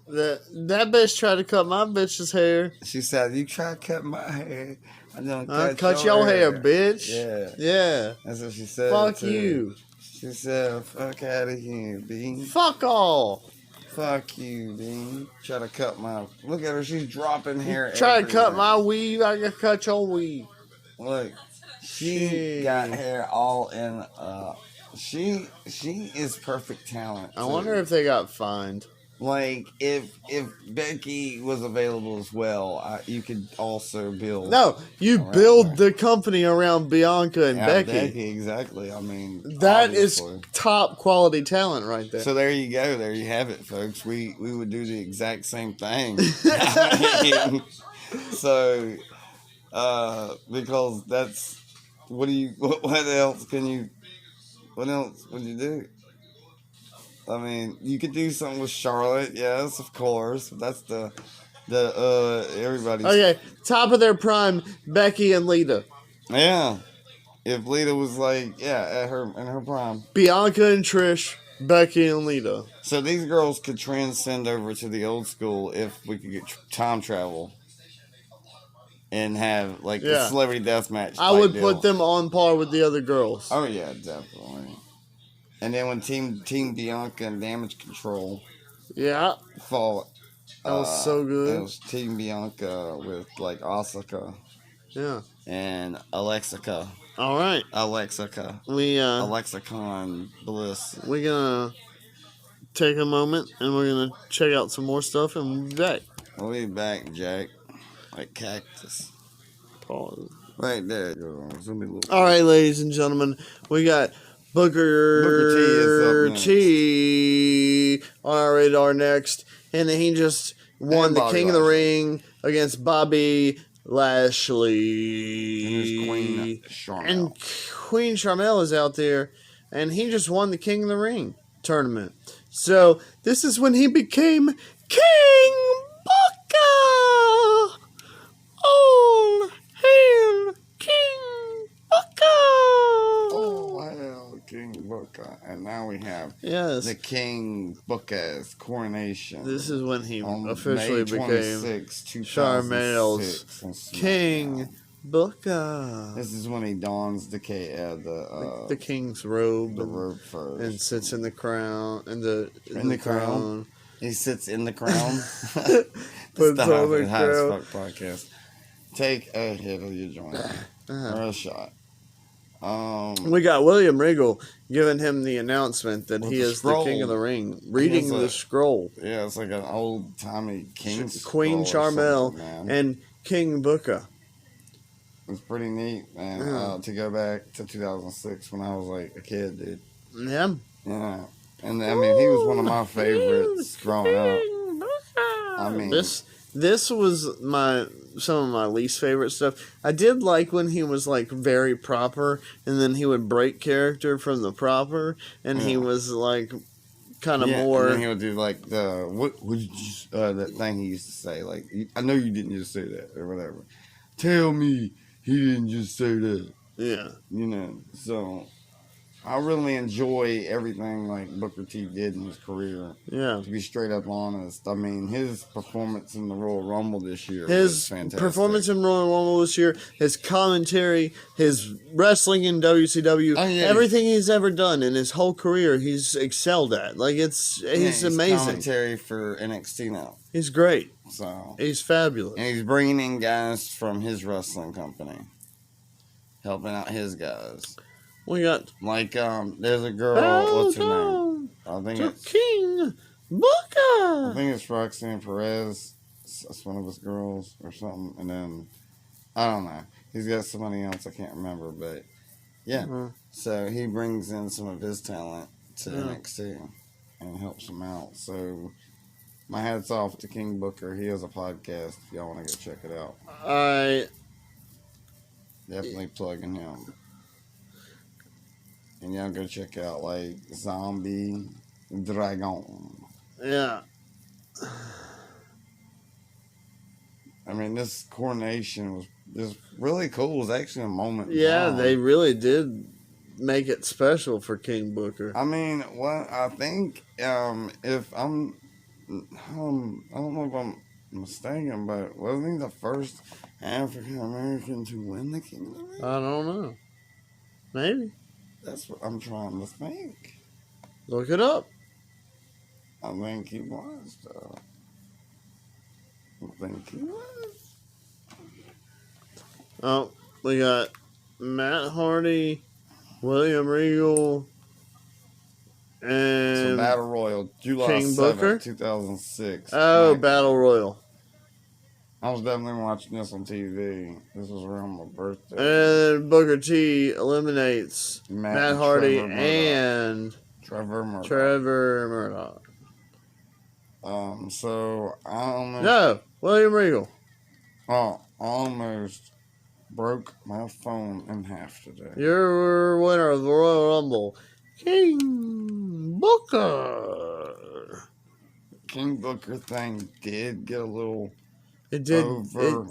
That bitch tried to cut my bitch's hair. She said, "You try to cut my hair, I'll cut your hair, bitch." Yeah. That's what she said. Fuck you. She said, "Fuck out of here, Bean. Fuck all. Fuck you, Bean. Try to cut my. Look at her. She's dropping hair. Try to cut my weave. I can cut your weave. Look, she got hair all in. She is perfect talent. I wonder if they got fined. Like, if Becky was available as well, you could also build. No, you build the company around Bianca and Becky. Exactly. I mean, that is top quality talent right there. So there you go. There you have it, folks. We would do the exact same thing. So, because that's what else would you do? I mean, you could do something with Charlotte, yes, of course. That's the everybody's. Okay, top of their prime, Becky and Lita. Yeah, if Lita was like, in her prime. Bianca and Trish, Becky and Lita. So these girls could transcend over to the old school if we could get time travel. and have like the Yeah. celebrity death match. I type would deal. put them on par with the other girls. Oh yeah, definitely. And then when Team Bianca and Damage Control Yeah, fought, that was so good. It was Team Bianca with like Asuka Yeah. and Alexica. All right. Alexica. Alexicon Bliss. We're gonna take a moment and we're gonna check out some more stuff and we'll be back. We'll be back, Jack. Like cactus. Pause. Right there. It's gonna be a little All right, ladies and gentlemen, we got Booker T on our radar next, and he just won the King of the Ring against Bobby Lashley. Queen Sharmell. And Queen Sharmell is out there, and he just won the King of the Ring tournament. So this is when he became King Booker. All hail King Booker. Oh, wow, King Booker. And now we have the King Booker's coronation. This is when he on officially May became 26, Sharmell's 2006 King Booker. This is when he dons the king's robe, the robe first, and sits in the crown in the crown. He sits in the crown. Puts the on the High as crown. Fuck podcast. Take a hit of your joint or a shot. We got William Regal giving him the announcement that With he the is scroll. the King of the Ring, reading the a- scroll. Yeah, it's like an old timey king. Queen Sharmell man. and King Booker. It's pretty neat, man. To go back to 2006 when I was like a kid, dude. Yeah. Yeah, and I mean he was one of my favorites growing up. I mean, This was some of my least favorite stuff. I did like when he was like very proper, and then he would break character from the proper, and he was like kind of more. And then he would do like what would you that thing he used to say, like, I know you didn't just say that or whatever. Tell me he didn't just say that. Yeah. You know, so I really enjoy everything like Booker T did in his career. Yeah. To be straight up honest, I mean his performance in the Royal Rumble this year was His fantastic. performance in Royal Rumble this year, his commentary, his wrestling in WCW, everything he's ever done in his whole career, he's excelled at. Like he's amazing. Commentary for NXT now, He's great. so He's fabulous. and he's bringing in guys from his wrestling company, helping out his guys. We got Like there's a girl. What's her name? I think it's King Booker. I think it's Roxanne Perez. That's one of his girls or something. And then I don't know. He's got somebody else I can't remember, but yeah. Mhm. So he brings in some of his talent to NXT and helps him out. So my hats off to King Booker. He has a podcast. If y'all want to go check it out, definitely plugging him. And y'all go check out like Zombie Dragon. Yeah. I mean, this coronation was really cool. It was actually a moment. in Yeah, time. they really did make it special for King Booker. I mean, what I think, if I don't know if I'm mistaken, but wasn't he the first African American to win the King of the Ring? I don't know. Maybe. That's what I'm trying to think. Look it up. I think he was, though. I think he was. Oh, we got Matt Hardy, William Regal, So and Battle Royal, July King 7th, Booker? oh,2006. SmackDown. Battle Royal. I was definitely watching this on TV. This was around my birthday. And Booker T eliminates Matt Hardy and Trevor Murdoch. Trevor Murdoch. So I almost, No, William Regal. I almost broke my phone in half today. Your winner of the Royal Rumble, King Booker. King Booker thing did get a little It did.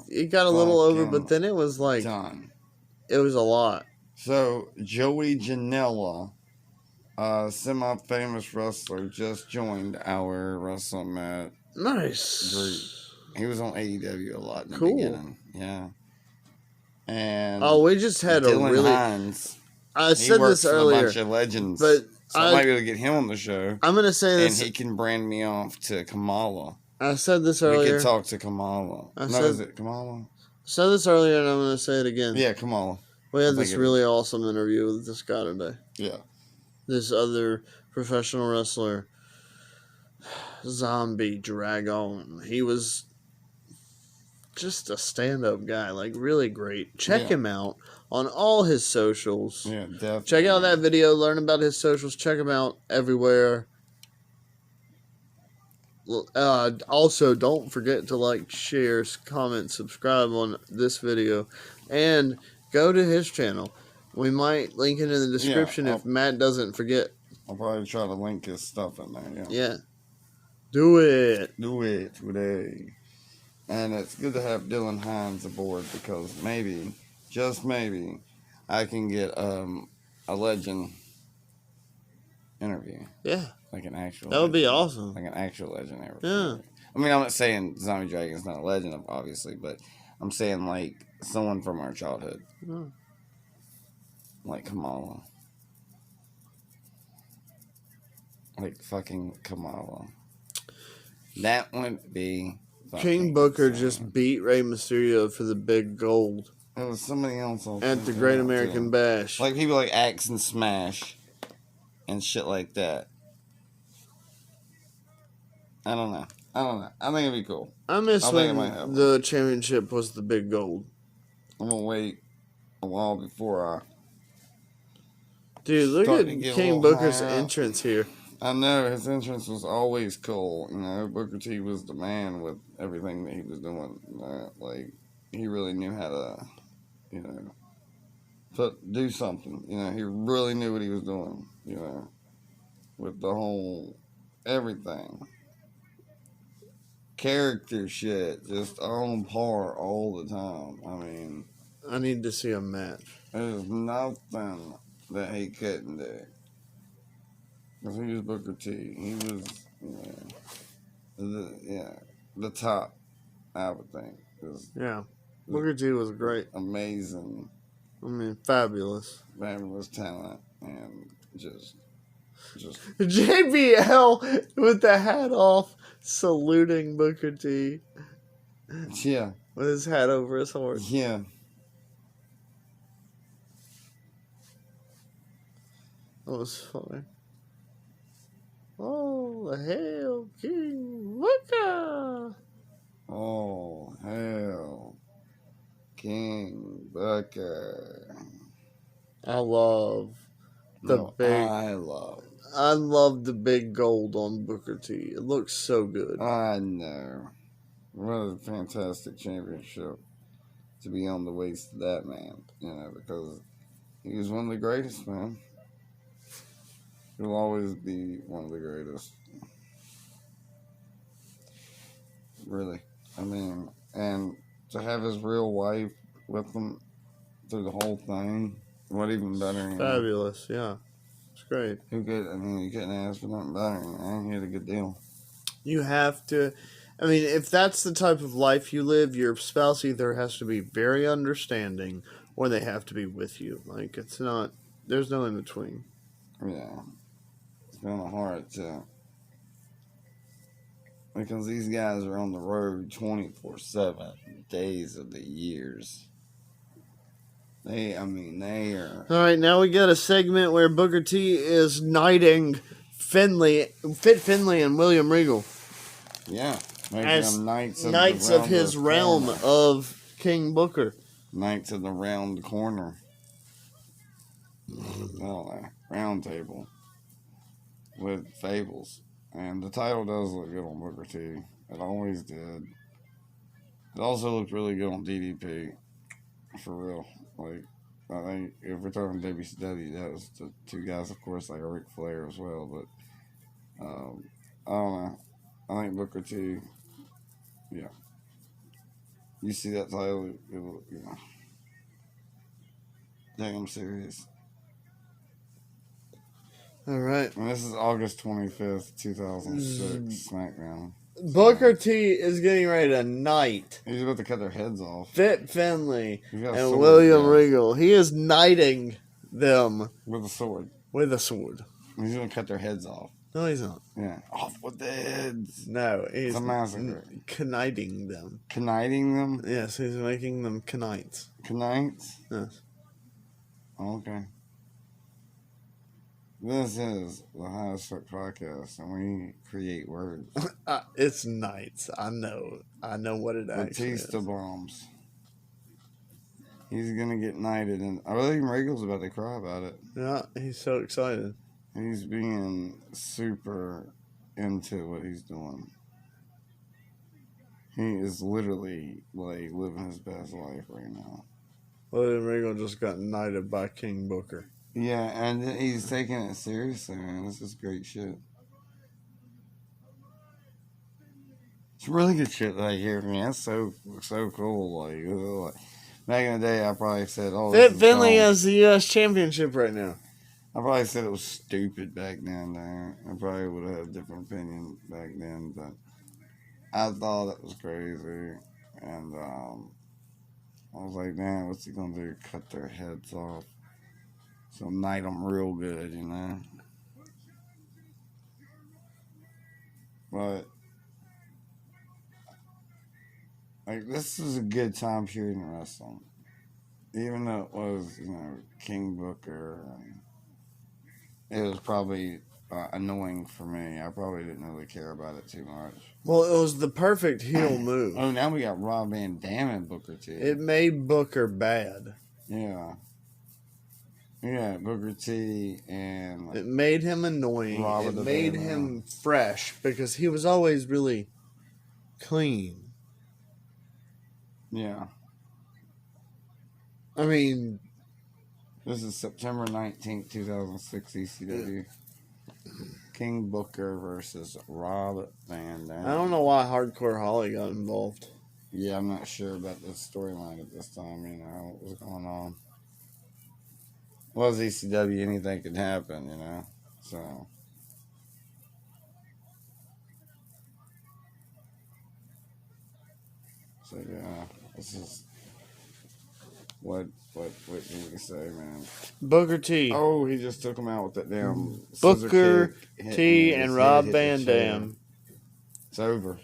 It got a little over, but then it was like done. it was a lot. So Joey Janela, semi-famous wrestler, just joined our WrestleMat Nice. group. He was on AEW a lot in the Cool. beginning. Yeah. and Oh, we just had a Dylan really. Hines. I He said works this with earlier, a bunch of legends, but so I might be able to get him on the show, I'm gonna say and this. he can brand me off to Kamala. I said this We earlier. could talk to Kamala. Is it Kamala? Said this earlier, and I'm gonna say it again. Yeah, Kamala. We had I this think it really awesome interview with this guy today. Yeah. This other professional wrestler, Zombie Dragon. He was just a stand-up guy, like really great. Check him out on all his socials. Yeah, definitely. Check out that video, learn about his socials. Check him out everywhere. Also, don't forget to like, share, comment, subscribe on this video, and go to his channel. We might link it in the description if Matt doesn't forget. I'll probably try to link his stuff in there. Yeah. Do it. Do it today. And it's good to have Dylan Hines aboard because maybe, just maybe, I can get a legend interview. Yeah. Like an actual. That would be awesome. Like an actual legend interview. Yeah. I mean, I'm not saying Zombie Dragon's not a legend, obviously, but I'm saying like someone from our childhood. Yeah. Like Kamala. Like fucking Kamala. That would be. King Booker just beat Rey Mysterio for the big gold. It was somebody else at the Great American Bash. Like people like Axe and Smash and shit like that. I don't know. I think it'd be cool. I miss when the championship was the big gold. I'm gonna wait a while before I. Dude, look at King Booker's entrance here. I know, his entrance was always cool. You know, Booker T was the man with everything that he was doing. Like, he really knew how to, you know, do something. You know, he really knew what he was doing, you know, with the whole everything. Character shit, just on par all the time. I mean, I need to see a match. There's nothing that he couldn't do. Because he was Booker T. He was, the top, I would think. Yeah. Booker T was great. Amazing. I mean, fabulous. Fabulous talent. And just. JBL with the hat off, saluting Booker T. Yeah. With his hat over his horse. Yeah. That was funny. Oh, hell, King Booker! Oh, hell, King Booker. I love the I love the big gold on Booker T. It looks so good. I know. What a fantastic championship to be on the waist of that man, you know, because he was one of the greatest, man. He'll always be one of the greatest. Really. I mean, and to have his real wife with him through the whole thing, what even better? Fabulous, yeah. It's great. You couldn't ask for nothing better, man. He had a good deal. You have to, I mean, if that's the type of life you live, your spouse either has to be very understanding or they have to be with you. Like, it's not, there's no in between. Yeah. It's kind of hard to, because these guys are on the road 24/7 days of the years. They are. All right, now we got a segment where Booker T is knighting Fit Finlay and William Regal. Yeah. As knights of his realm of King Booker. Knights of the round corner. Round table. With Fables. And the title does look good on Booker T. It always did. It also looked really good on DDP. For real. Like, I think if we're talking WCW, that was the two guys, of course, like a Ric Flair as well. But, I don't know. I think Booker T, yeah. You see that title, I'm serious. All right. And this is August 25th, 2006, SmackDown. Booker T is getting ready to knight He's about to cut their heads off. Fit Finley He's got a and sword, William yeah, Regal. He is knighting them with a sword. with a sword. He's gonna cut their heads off. No, he's not. Yeah, off with the heads. No, he's It's a massacre. knighting them. Knighting them. Yes, he's making them knights. Knights. Yes. Okay. This is the Highest Fuck Podcast, and we create words. It's knights. I know what it actually Batista is. bombs. He's gonna get knighted, and I believe Regal's about to cry about it. Yeah, he's so excited. He's being super into what he's doing. He is literally like living his best life right now. William Regal just got knighted by King Booker. Yeah, and he's taking it seriously, man. This is great shit. It's really good shit that I hear, man. That's so cool. Like back in the day, I probably said, "Oh, Fit this is Finley dumb." has the U.S. Championship right now. I probably said it was stupid back then. I probably would have had a different opinion back then, but I thought it was crazy, and I was like, "Man, what's he gonna do? Cut their heads off? So knight them real good, you know?" But like, this is a good time period in wrestling, even though it was, King Booker. It was probably annoying for me. I probably didn't really care about it too much. Well, it was the perfect heel move. Oh, now we got Rob Van Dam and Booker T. It made Booker bad. Yeah. Yeah, Booker T and It made him annoying. Robert It the made Band him fresh because he was always really clean. yeah. I mean, This is September 19th, 2006 ECW. King Booker versus Rob Van Dam. I don't know why Hardcore Holly got involved. Yeah, I'm not sure about the storyline at this time, what was going on. Well, as ECW, anything could happen, So, yeah, this is what can we say, man? Booker T. Oh, he just took him out with that damn Booker scissor kick, T hitting and his Rob head, hit Van the chair. Dam. It's over.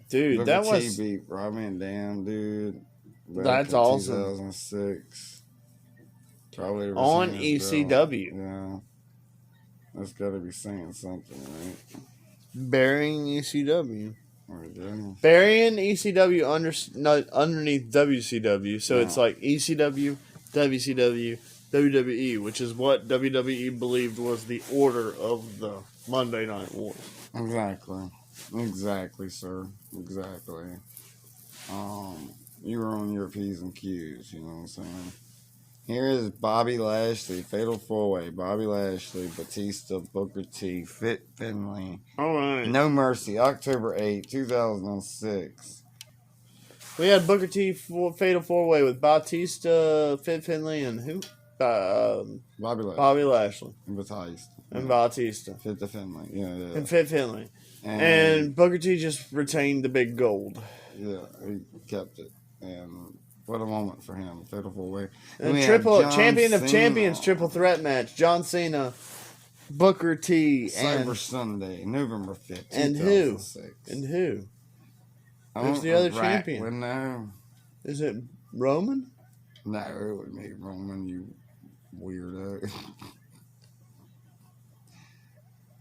Dude, Booker that T was... beat Rob Van Dam, dude. Back That's in awesome. 2006. Probably ever On seen his belt. ECW. Yeah. That's got to be saying something, right? Burying ECW. Right there. Burying ECW underneath WCW. So it's Yeah. like ECW, WCW, WWE, which is what WWE believed was the order of the Monday Night Wars. Exactly, sir. Exactly. You were on your P's and Q's, you know what I'm saying? Here is Bobby Lashley, Fatal 4-Way, Bobby Lashley, Batista, Booker T, Fit Finley, All right. No Mercy, October 8, 2006. We had Booker T Fatal 4-Way with Batista, Fit Finley, and who? Bobby Lashley. Bobby Lashley. And Batista. And Batista. Fit the Finley. Yeah. And Fit Finley. And And Booker T just retained the big gold. yeah, he kept it. And what a moment for him. Fatal 4-Way. And we had triple John champion of Cena. champions triple threat match. John Cena, Booker T, Cyber and Sunday, November 5th, And who? 2006. and who? I Who's don't- the other Rack- champion? Well, no. Is it Roman? No, it would be Roman, you weirdo.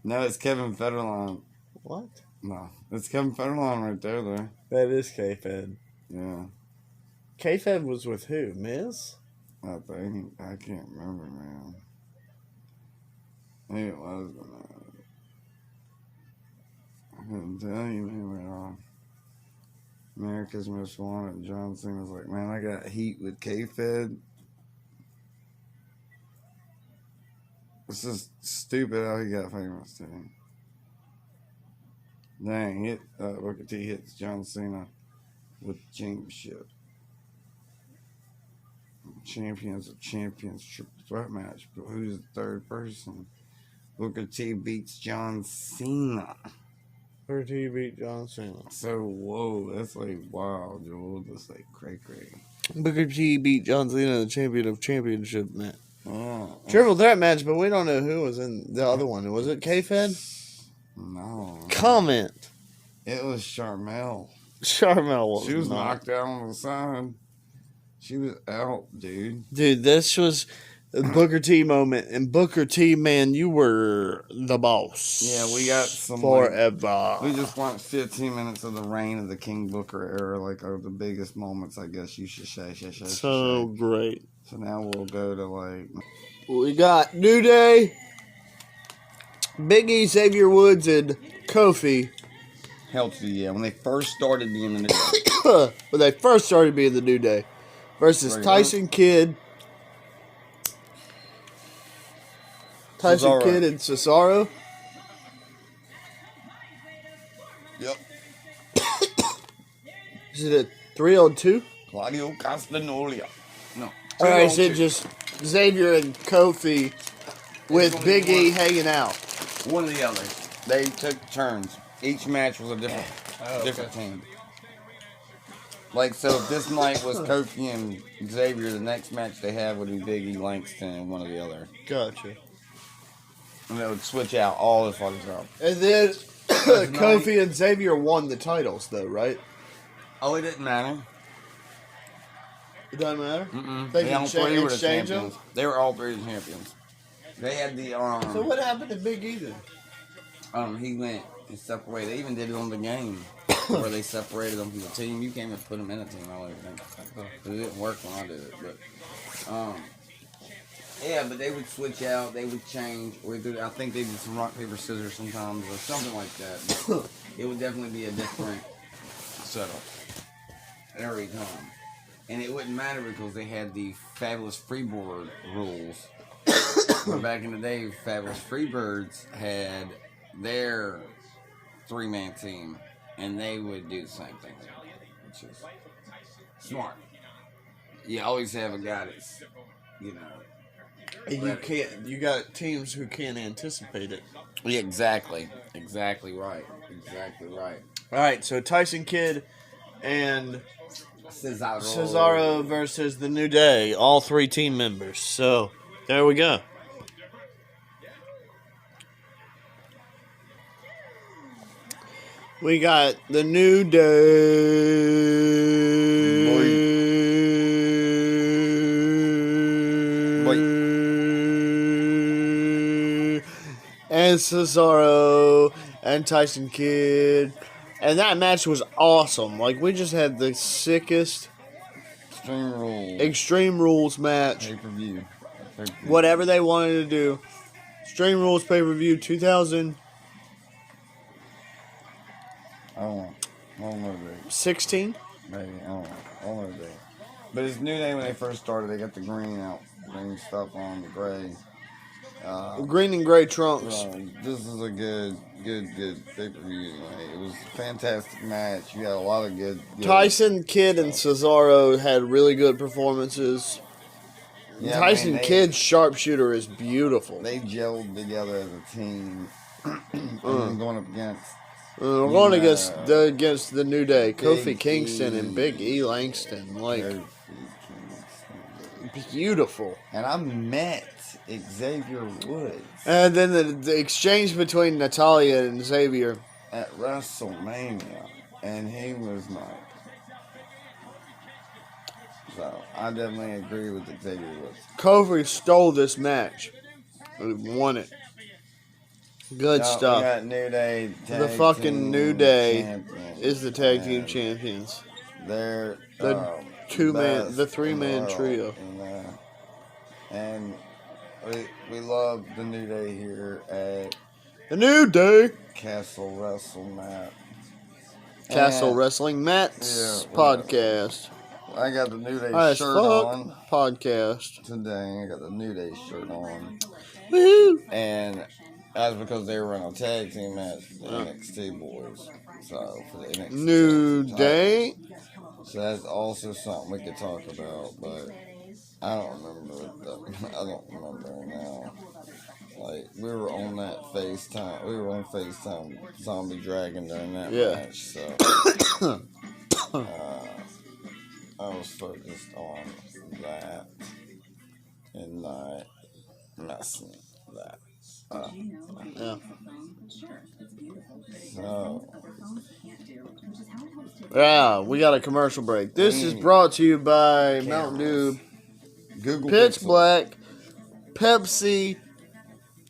No, it's Kevin Federline. What? No, it's Kevin Federline right there, though. That is K-Fed. Yeah, K-Fed was with who? Miz? I think. I can't remember, man. I think it was, but I couldn't tell you, man. America's Most Wanted. John Cena's like, man, I got heat with K-Fed. This is stupid how he got famous, dude. Dang, Booker T hits John Cena with the championship. Champions of Champions triple threat match. But who's the third person? Booker T beats John Cena. Booker T beat John Cena. So whoa, that's like wow, Joel. That's like cray. Booker T beat John Cena, the champion of championship match. Oh, Triple threat match, but we don't know who was in the other one. Was it K-Fed? no. Comment. It was Charmel. Charmel was She was not. knocked out on the side. She was out, dude. Dude, this was a Booker T moment. And Booker T, man, you were the boss. Yeah, we got some. Like, forever. we just want 15 minutes of the reign of the King Booker era, like are the biggest moments, I guess you should say. So great. So now we'll go to like. We got New Day, Big E, Xavier Woods, and Kofi. Hell to yeah, when they first started being the New Day. When they first started being the New Day. Versus Tyson Kidd. Tyson Cesaro. Kidd and Cesaro. Yep. Is it a 3-on-2? Claudio Castagnoli. No. Alright, so just Xavier and Kofi with only Big E one. hanging out. One or the other. They took turns. Each match was a different team. Like, so if this night was Kofi and Xavier, the next match they had would be Big E, Langston, and one or the other. Gotcha. And they would switch out all the fucking time. And then Kofi and Xavier won the titles, though, right? Oh, it didn't matter. It doesn't matter? Mm-mm. They all can three were the exchange them? champions. They were all three the champions. They had the, So what happened to Big E then? he went and separated. They even did it on the game where they separated them from the team. You can't even put them in a team, I don't think. It didn't work when I did it, but, yeah, but they would switch out, they would change, or I think they did some rock, paper, scissors sometimes, or something like that. It would definitely be a different setup every time. And it wouldn't matter because they had the Fabulous Freebird rules. Where back in the day, Fabulous Freebirds had their 3-man team, and they would do the same thing, which is smart. You always have a guy that's, you know. And you got teams who can't anticipate it. Yeah, exactly right. Alright, so Tyson Kidd and Cesaro. Cesaro versus the New Day, all 3 team members. So, there we go. We got the New Day. And Cesaro and Tyson Kidd. And that match was awesome. Like, we just had the sickest Extreme Rules match. Pay-per-view. Whatever they wanted to do. Extreme Rules pay-per-view 2016. I don't know, dude. Maybe, I don't know, dude. But it's New Day when they first started. They got the green stuff on, the gray. Green and gray trunks. This is a good pay-per-view. Like, it was a fantastic match. You had a lot of good Tyson Kidd and Cesaro had really good performances. Yeah, Tyson man, Kidd's sharpshooter is beautiful. They gelled together as a team. And going up against We're going against the New Day, Kofi Big Kingston E. and Big E Langston. Like, beautiful. And I met Xavier Woods And then the exchange between Natalia and Xavier. at WrestleMania, and he was nice. So I definitely agree with Xavier Woods. Kofi stole this match. He won it. Good We stuff. got New Day. The fucking New Day champions. is the tag team And champions. They're The best the 3-man in the trio. world. And we love the New Day here at The New Day. Castle WrestleMat. Castle And Wrestling Matt's Yeah, well, podcast. I got the New Day As shirt fuck on podcast. today. I got the New Day shirt on. Woohoo! And that's because they were in a tag team match with the NXT boys. So for the NXT New title. Day. So that's also something we could talk about, but I don't remember now. Like we were on that FaceTime. We were on FaceTime Zombie Dragon during that Yeah. match, so I was focused on that and not messing that up. Yeah. So, Yeah, we got a commercial break. This is brought to you by Mountain Dew, Google Pitch Pixel. Black, Pepsi,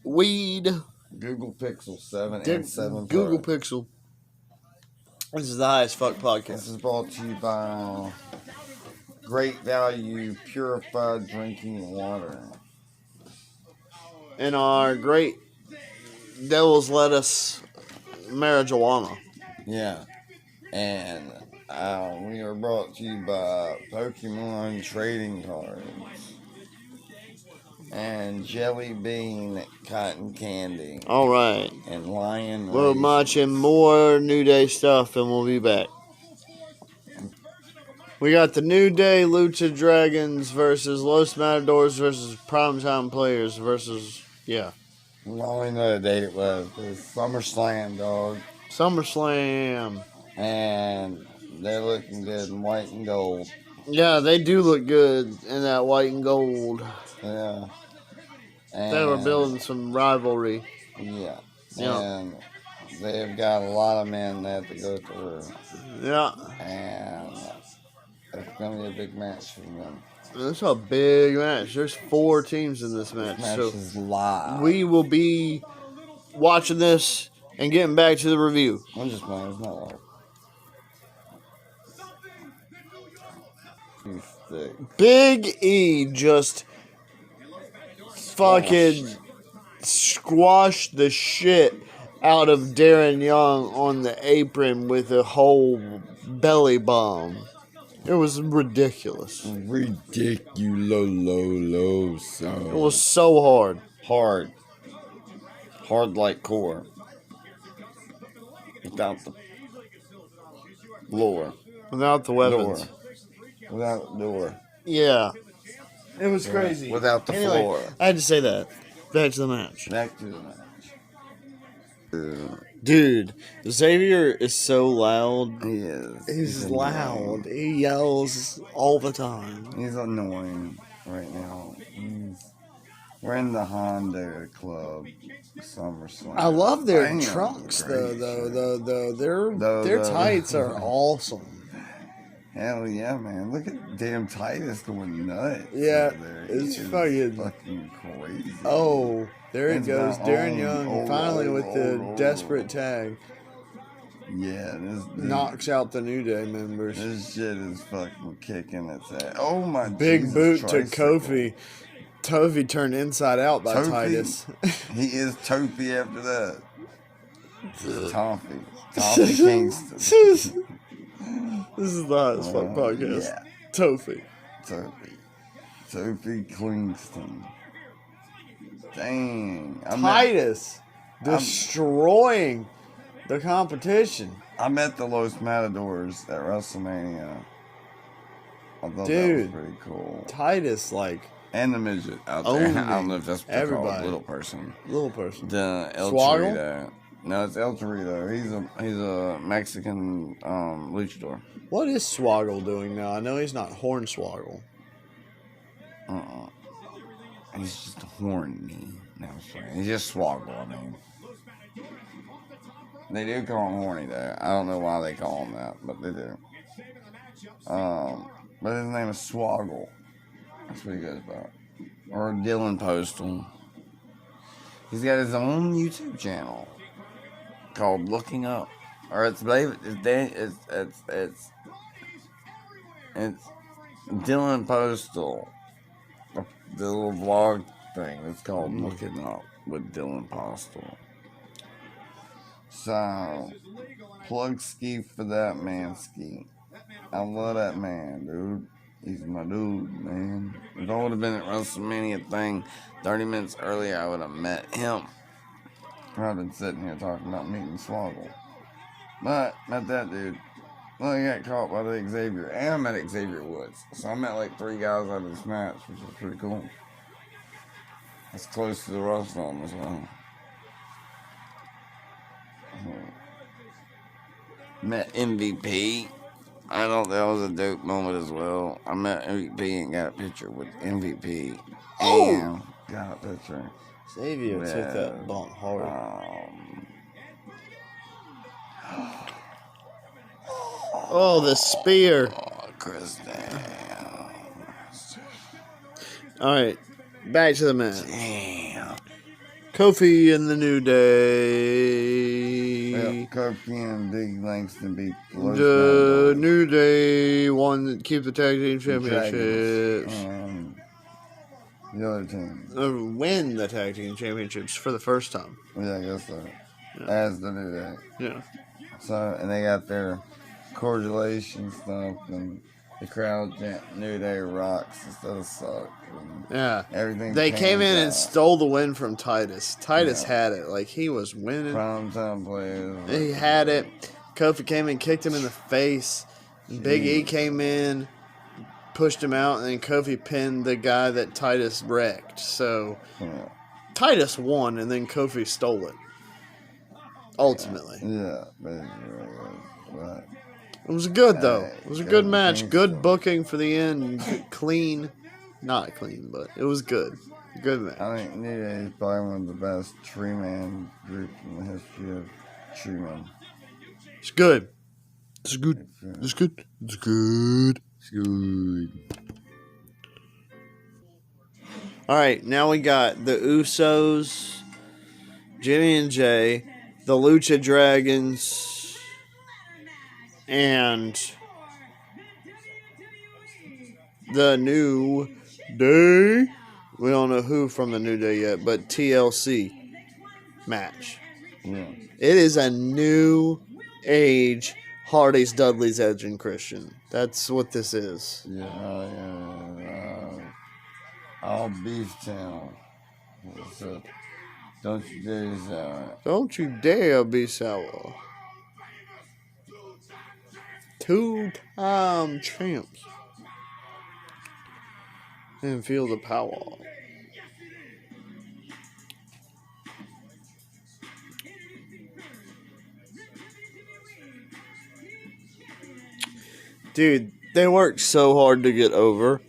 Weed, Google Pixel 7 and 7 Google Pro. Pixel. This is the Highest Fuck This podcast. is brought to you by Great Value Purified Drinking Water. And our great Devil's Lettuce Marijuana. Yeah. And we are brought to you by Pokemon Trading Cards. And Jelly Bean Cotton Candy. All right. And Lion We're Raisins. watching more New Day stuff, and we'll be back. We got the New Day Lucha Dragons versus Los Matadors versus Primetime Players versus, yeah, I only know the date it was. It was SummerSlam, dog. SummerSlam. And they're looking good in white and gold. Yeah, they do look good in that white and gold. Yeah. And, They were building some rivalry. Yeah. Yeah. And they've got a lot of men they have to go through. Yeah. And it's going to be a big match for them. It's a big match. There's 4 teams in this match. This match So is live. we will be watching this and getting back to the review. I'm just playing. It's not live. Too thick. Big E just fucking squashed the shit out of Darren Young on the apron with a whole belly bomb. It was ridiculous. Ridiculous, son. It was so hard. Hard. Hard like core. Without the floor. Without the weapons. Door. Without the door. Yeah. It was crazy. Without the Anyway, floor. I had to say that. Back to the match. Back to the match. Dude, Xavier is so loud. He is. He's annoying. loud. He yells all the time. He's annoying right now. We're in the Honda Club SummerSlam. I love their Damn, trunks great though. shit. Their tights are awesome. Hell yeah, man. Look at damn Titus going nuts. Yeah, over there. it's He is fucking crazy. Oh, there he It's goes, my Darren own, Young, finally with the desperate tag. Yeah, this Knocks out the New Day members. This shit is fucking kicking its ass. Oh my Big Jesus, boot to tricycle. Kofi. Kofi turned inside out by Tofi? Titus. He is Tofi after that. Toffee. Toffee Kingston. This is the Hottest Fuck podcast. Yeah. Tofi. Tofi Kingston. Dang. Titus destroying the competition. I met the Los Matadors at WrestleMania. I thought that was Dude. pretty cool. Titus, like, And the midget out there. Owning I don't know if that's what they call it, everybody. little person. little person. The El Swaggle? Torito. No, it's El Torito. He's a Mexican luchador. What is Swaggle doing now? I know he's not Hornswoggle. He's just horny. No, I'm sorry. He's just Swaggle, I mean. They do call him horny, though. I don't know why they call him that, but they do. But his name is Swaggle. That's what he goes by. Or Dylan Postal. He's got his own YouTube channel called Looking Up. Or it's Dylan Postal. The little vlog thing. It's called Looking Up with Dylan Postal. So, plug Ski for that man, Ski. I love that man, dude. He's my dude, man. If I would have been at WrestleMania thing 30 minutes earlier, I would have met him. I've been sitting here talking about meeting Swoggle. But, met that dude. Well, I got caught by the Xavier. And I met Xavier Woods. So I met like 3 guys out of this match, which was pretty cool. That's close to the WrestleMania as well. Met MVP. I thought that was a dope moment as well. I met MVP and got a picture with MVP. Oh! And got a picture. Xavier with, took that bump hard. Oh, the spear. Chris Daniel. All right, back to the match. Damn. Kofi and the New Day. Yep, Kofi and Big Langston beat The New Day won, keep the tag team championships. And the other team. Win the tag team championships for the first time. Yeah, I guess so. Yeah. As the New Day. Yeah. So, and they got their correlation stuff, and the crowd chant New Day rocks instead of suck. And Yeah. everything. They came in and out. stole the win from Titus. Titus Yeah. had it. Like, he was winning. Prime time players. He had it. Kofi came in, kicked him in the face. Big E came in, pushed him out, and then Kofi pinned the guy that Titus wrecked. So Yeah. Titus won, and then Kofi stole it. Ultimately. Yeah, basically. But It was good, though. Hey, It was a good match. everything's Good so- booking for the end. Clean. Not clean, but it was good. Good match. I think New Day is probably one of the best tree man groups in the history of tree men. It's good. It's good. It's good. It's good. It's good. All right, now we got the Usos, Jimmy and Jay, the Lucha Dragons, and the New Day. We don't know who from the New Day yet, but TLC match. Yeah. It is a new age Hardy's, Dudley's, Edge, and Christian. That's what this is. Yeah. All beef town. So, don't you dare say Don't you dare be sour. 2-time champs. And feel the power. Dude, they worked so hard to get over.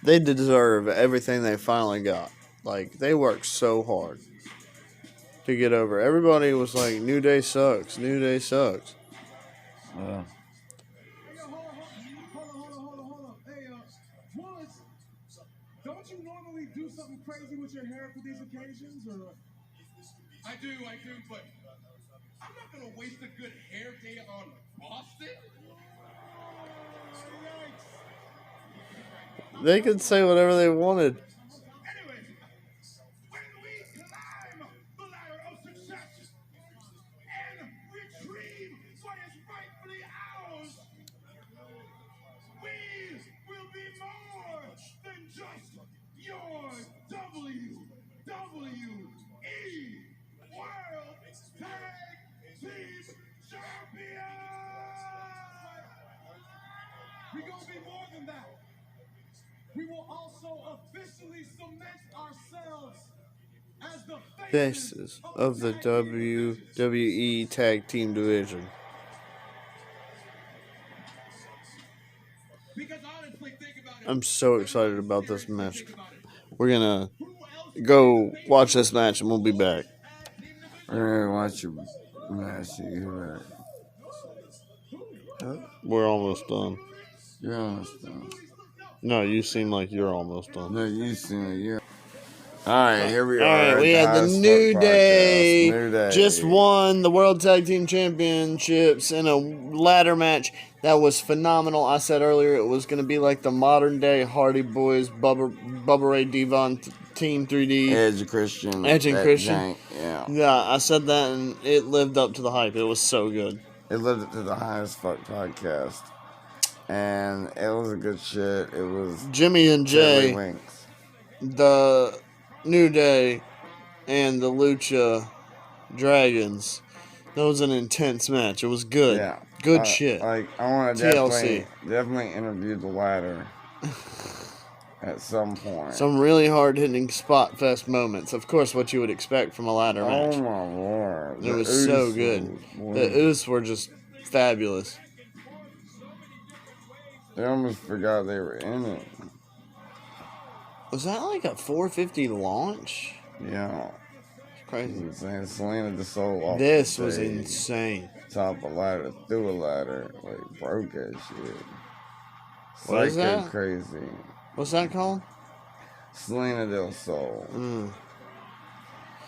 They deserve everything they finally got. Like, they worked so hard to get over. Everybody was like, New Day sucks. New Day sucks. Yeah. Hold on. Hey, Wallace, don't you normally do something crazy with your hair for these occasions, or? I do, but I'm not gonna waste a good hair day on Boston. They could say whatever they wanted. Anyway, when we climb the ladder of success and retrieve what is rightfully ours, we will be more than just your WWE World Tag Team Champion. We're gonna be more than that. We will also officially cement ourselves as the Faces of the WWE Tag Team Division. Because honestly, think about it. I'm so excited about this match. We're gonna go watch this match and we'll be back. We're gonna watch your match. We're almost done. You're almost done. No, you seem like you're almost done. No, you seen it. You're. All right, here we are. All right, we had the Guys, New Fuck Day, Podcast. New Day. just won the World Tag Team Championships in a ladder match that was phenomenal. I said earlier it was going to be like the modern day Hardy Boys, Bubba Ray Devon Team 3D. Edge Christian. Edge and that Christian. jank, yeah. Yeah, I said that and it lived up to the hype. It was so good. It lived up to the highest fuck podcast. And it was a good shit. It was Jimmy and Jay, Winks. the New Day, and the Lucha Dragons. That was an intense match. It was good. Yeah. Good shit. Like, I want to TLC. definitely interview the ladder. at some point. Some really hard-hitting spot fest moments. Of course, what you would expect from a ladder match. Oh my lord. It was so good. The Usos were just fabulous. They almost forgot they were in it. Was that like a 450 launch? Yeah. Crazy. Insane. Selena the Soul off This the was stage, insane. top a ladder, through a ladder, like broke that shit. What is Psycho that? crazy. What's that called? Selena del Sol. Mm.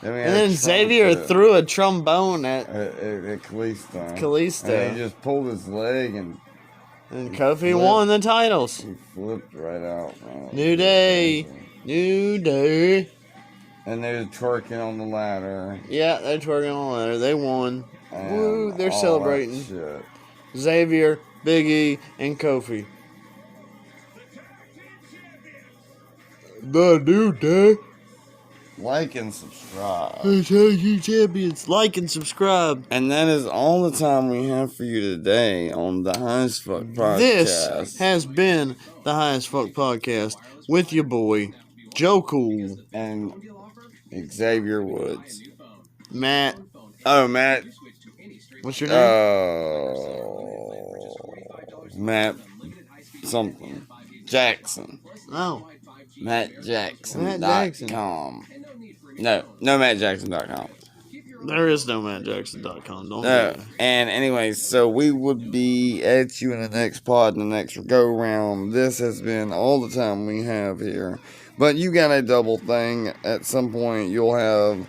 Then we And had then Trump Xavier to- threw a trombone at at Kalisto. Kalisto. And he just pulled his leg and and Kofi flipped. won the titles. he flipped right out, man. New Day. New Day. And they were twerking on the ladder. Yeah, they're twerking on the ladder. They won. And Woo, they're all that celebrating. shit. Xavier, Big E, and Kofi. The New Day. Like and subscribe. The Tag Team Champions. Like and subscribe. And that is all the time we have for you today on the Highest Fuck Podcast. This has been the Highest Fuck Podcast with your boy, Joe Cool, and Xavier Woods. Matt. Oh, Matt. What's your name? Matt something. Jackson. No. MattJackson.com. No, MattJackson.com. There is no MattJackson.com. Don't No. do it. And anyway, so we would be at you in the next pod, in the next go round. This has been all the time we have here. But you got a double thing. At some point, you'll have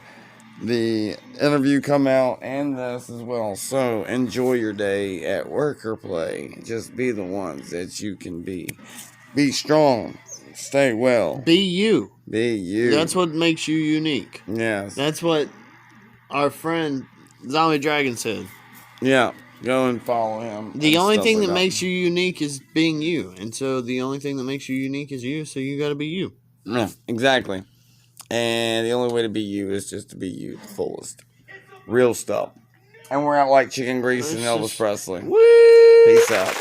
the interview come out and this as well. So enjoy your day at work or play. Just be the ones that you can be. Be strong. Stay well. Be you. Be you. That's what makes you unique. Yes. That's what our friend Zombie Dragon said. Yeah. Go and follow him. The and only stuff thing like that makes you unique is being you. And so the only thing that makes you unique is you, so you gotta be you. Yeah, exactly. And the only way to be you is just to be you the fullest. Real stuff. And we're out like chicken grease and This Elvis is- Presley. Woo! Peace out.